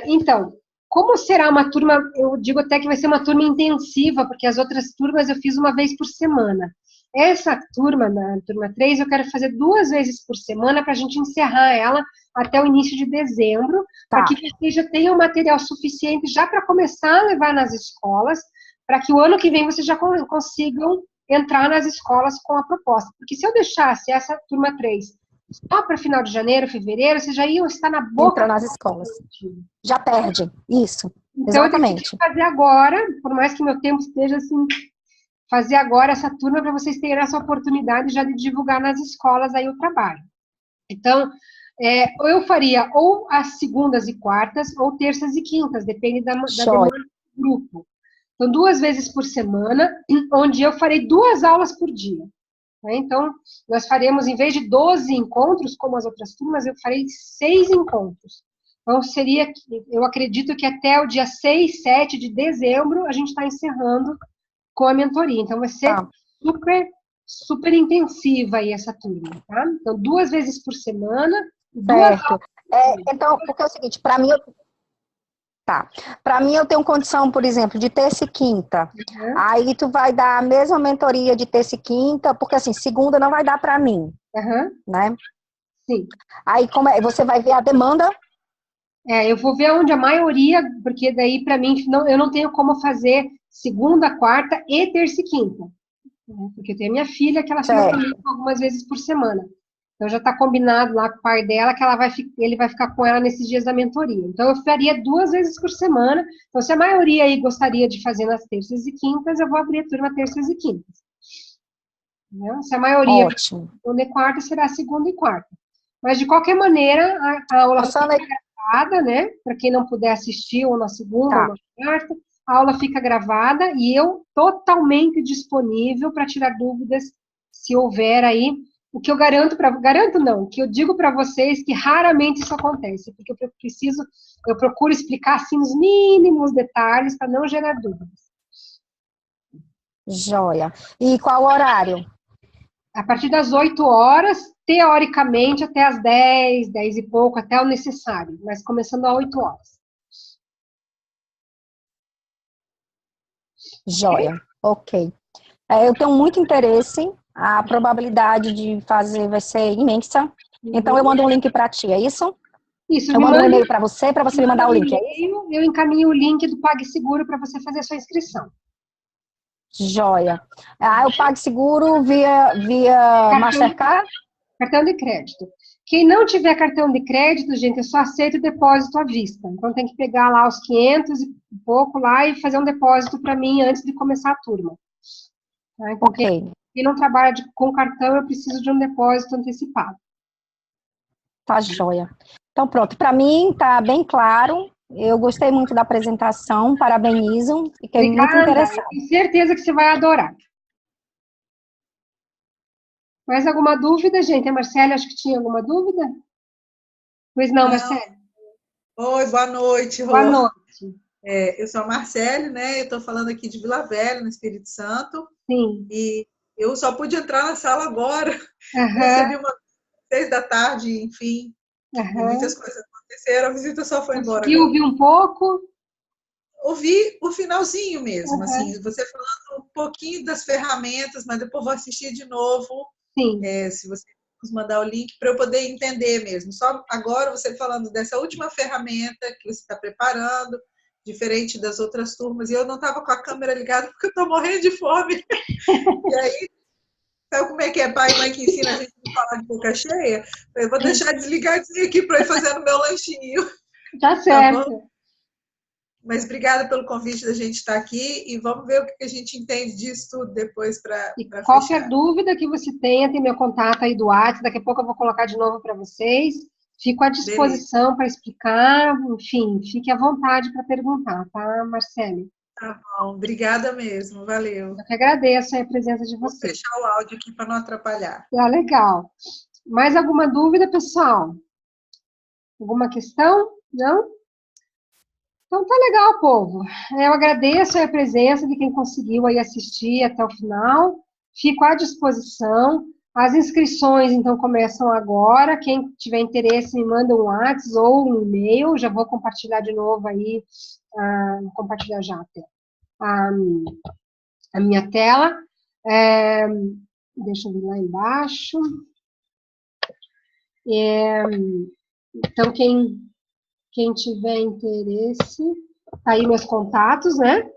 Então, como será uma turma, eu digo até que vai ser uma turma intensiva, porque as outras turmas eu fiz uma vez por semana. Essa turma, na turma 3, eu quero fazer 2 vezes por semana para a gente encerrar ela até o início de dezembro, para que vocês já tenham material suficiente já para começar a levar nas escolas, para que o ano que vem vocês já consigam entrar nas escolas com a proposta. Porque se eu deixasse essa turma 3 só para final de janeiro, fevereiro, vocês já iam estar na boca... Entra nas escolas. Já perde, isso, então, exatamente. Eu decidi fazer agora, por mais que meu tempo esteja assim... fazer agora essa turma para vocês terem essa oportunidade já de divulgar nas escolas aí o trabalho. Então, eu faria ou as segundas e quartas, ou terças e quintas, depende da demanda do grupo. Então, 2 vezes por semana, onde eu farei 2 aulas por dia. Né? Então, nós faremos, em vez de 12 encontros, como as outras turmas, eu farei 6 encontros. Então, eu acredito que até o dia 6, 7 de dezembro, a gente está encerrando com a mentoria. Então, vai ser super, super intensiva aí essa turma, tá? Então, 2 vezes por semana. Certo. Então, porque é o seguinte, para mim, eu tenho condição, por exemplo, de terça e quinta. Aí tu vai dar a mesma mentoria de terça e quinta, porque assim, segunda não vai dar para mim, né? Sim. Aí, você vai ver a demanda? Eu vou ver onde a maioria, porque daí, para mim, eu não tenho como fazer segunda, quarta e terça e quinta. Né? Porque eu tenho a minha filha, que ela fica comigo algumas vezes por semana. Então, já está combinado lá com o pai dela que ele vai ficar com ela nesses dias da mentoria. Então, eu faria 2 vezes por semana. Então, se a maioria aí gostaria de fazer nas terças e quintas, eu vou abrir a turma terças e quintas. Né? Se a maioria segunda e quarta, será segunda e quarta. Mas, de qualquer maneira, a aula fica gravada, né? Para quem não puder assistir, ou na segunda, ou na quarta, a aula fica gravada e eu totalmente disponível para tirar dúvidas, se houver aí. O que eu o que eu digo para vocês que raramente isso acontece, porque eu procuro explicar assim os mínimos detalhes para não gerar dúvidas. Joia. E qual o horário? A partir das 8 horas, teoricamente até as 10, 10 e pouco, até o necessário, mas começando às 8 horas. Joia, ok. Eu tenho muito interesse, a probabilidade de fazer vai ser imensa. Então, eu mando um link para ti, é isso? Isso. Eu mando um e-mail para você me mandar o link, é isso? Eu encaminho o link do PagSeguro para você fazer a sua inscrição. Joia. Eu PagSeguro via Mastercard? Cartão de crédito. Quem não tiver cartão de crédito, gente, eu só aceito depósito à vista. Então, tem que pegar lá os 500 e pouco lá e fazer um depósito para mim antes de começar a turma. Tá? Então, quem não trabalha com cartão, eu preciso de um depósito antecipado. Tá joia. Então, pronto. Para mim, tá bem claro. Eu gostei muito da apresentação. Parabenizo. Fiquei muito interessada. Tenho certeza que você vai adorar. Mais alguma dúvida, gente? A Marcele, acho que tinha alguma dúvida? Pois não, Marcele? Oi, boa noite, Rô. Boa noite. Eu sou a Marcele, né? Eu estou falando aqui de Vila Velha, no Espírito Santo. Sim. E eu só pude entrar na sala agora. Recebi uma 6 da tarde, enfim. Muitas coisas aconteceram, a visita só foi embora. E ouvi um pouco? Ouvi o finalzinho mesmo, assim, você falando um pouquinho das ferramentas, mas depois vou assistir de novo. Sim. Se você nos mandar o link para eu poder entender mesmo. Só agora você falando dessa última ferramenta que você está preparando, diferente das outras turmas, e eu não estava com a câmera ligada porque eu estou morrendo de fome. E aí, sabe como é que é pai e mãe que ensina a gente a falar de boca cheia? Eu vou deixar desligadinho aqui para ir fazendo meu lanchinho. Tá certo. Tá bom? Mas obrigada pelo convite da gente estar aqui e vamos ver o que a gente entende disso tudo depois para fechar. Qualquer dúvida que você tenha, tem meu contato aí do WhatsApp, daqui a pouco eu vou colocar de novo para vocês. Fico à disposição para explicar, enfim, fique à vontade para perguntar, tá, Marcele? Tá bom, obrigada mesmo, valeu. Eu que agradeço a presença de Vou vocês. fechar o áudio aqui para não atrapalhar. Tá legal. Mais alguma dúvida, pessoal? Alguma questão? Não? Então tá legal, povo. Eu agradeço a presença de quem conseguiu aí assistir até o final. Fico à disposição. As inscrições, então, começam agora. Quem tiver interesse, me manda um WhatsApp ou um e-mail. Já vou compartilhar de novo aí, compartilhar já até a minha tela. Deixa eu ver lá embaixo. Então, quem tiver interesse, tá aí meus contatos, né?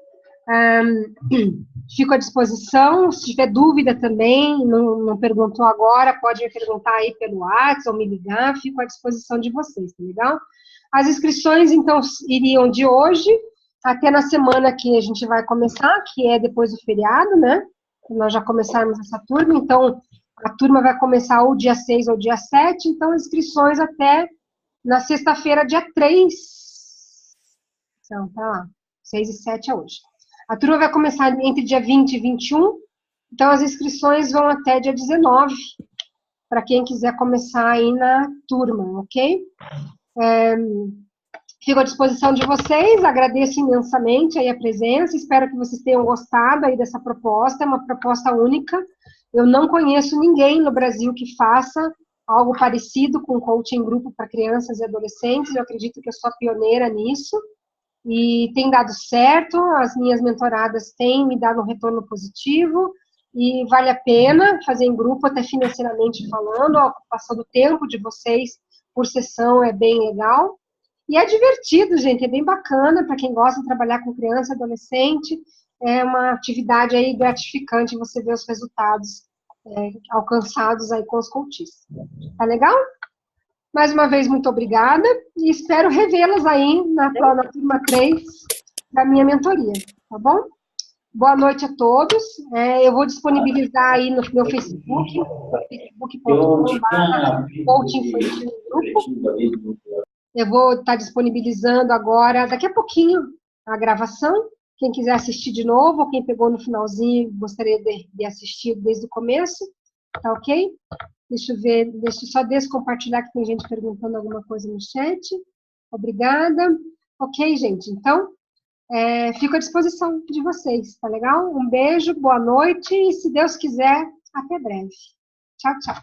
Fico à disposição. Se tiver dúvida também, não perguntou agora, pode me perguntar aí pelo WhatsApp ou me ligar, fico à disposição de vocês, tá legal? As inscrições, então, iriam de hoje até na semana que a gente vai começar, que é depois do feriado, né? Nós já começarmos essa turma, então a turma vai começar ou dia 6 ou dia 7, então inscrições até na sexta-feira, dia 3. Então, tá lá, 6 e 7 é hoje. A turma vai começar entre dia 20 e 21, então as inscrições vão até dia 19, para quem quiser começar aí na turma, ok? Fico à disposição de vocês, agradeço imensamente aí a presença, espero que vocês tenham gostado aí dessa proposta, é uma proposta única. Eu não conheço ninguém no Brasil que faça algo parecido com coaching em grupo para crianças e adolescentes, eu acredito que eu sou a pioneira nisso, e tem dado certo, as minhas mentoradas têm me dado um retorno positivo, e vale a pena fazer em grupo, até financeiramente falando, a ocupação do tempo de vocês por sessão é bem legal, e é divertido, gente, é bem bacana para quem gosta de trabalhar com criança e adolescente, é uma atividade aí gratificante você ver os resultados alcançados aí com os coaches. Tá legal? Mais uma vez, muito obrigada e espero revê-las aí na turma 3 da minha mentoria, tá bom? Boa noite a todos. Eu vou disponibilizar aí no meu Facebook, facebook.com/coachinfantil-grupo. Eu vou estar disponibilizando agora, daqui a pouquinho, a gravação. Quem quiser assistir de novo, ou quem pegou no finalzinho, gostaria de assistir desde o começo, tá ok? Deixa eu ver, deixa eu só descompartilhar que tem gente perguntando alguma coisa no chat. Obrigada. Ok, gente, então, fico à disposição de vocês, tá legal? Um beijo, boa noite e, se Deus quiser, até breve. Tchau, tchau.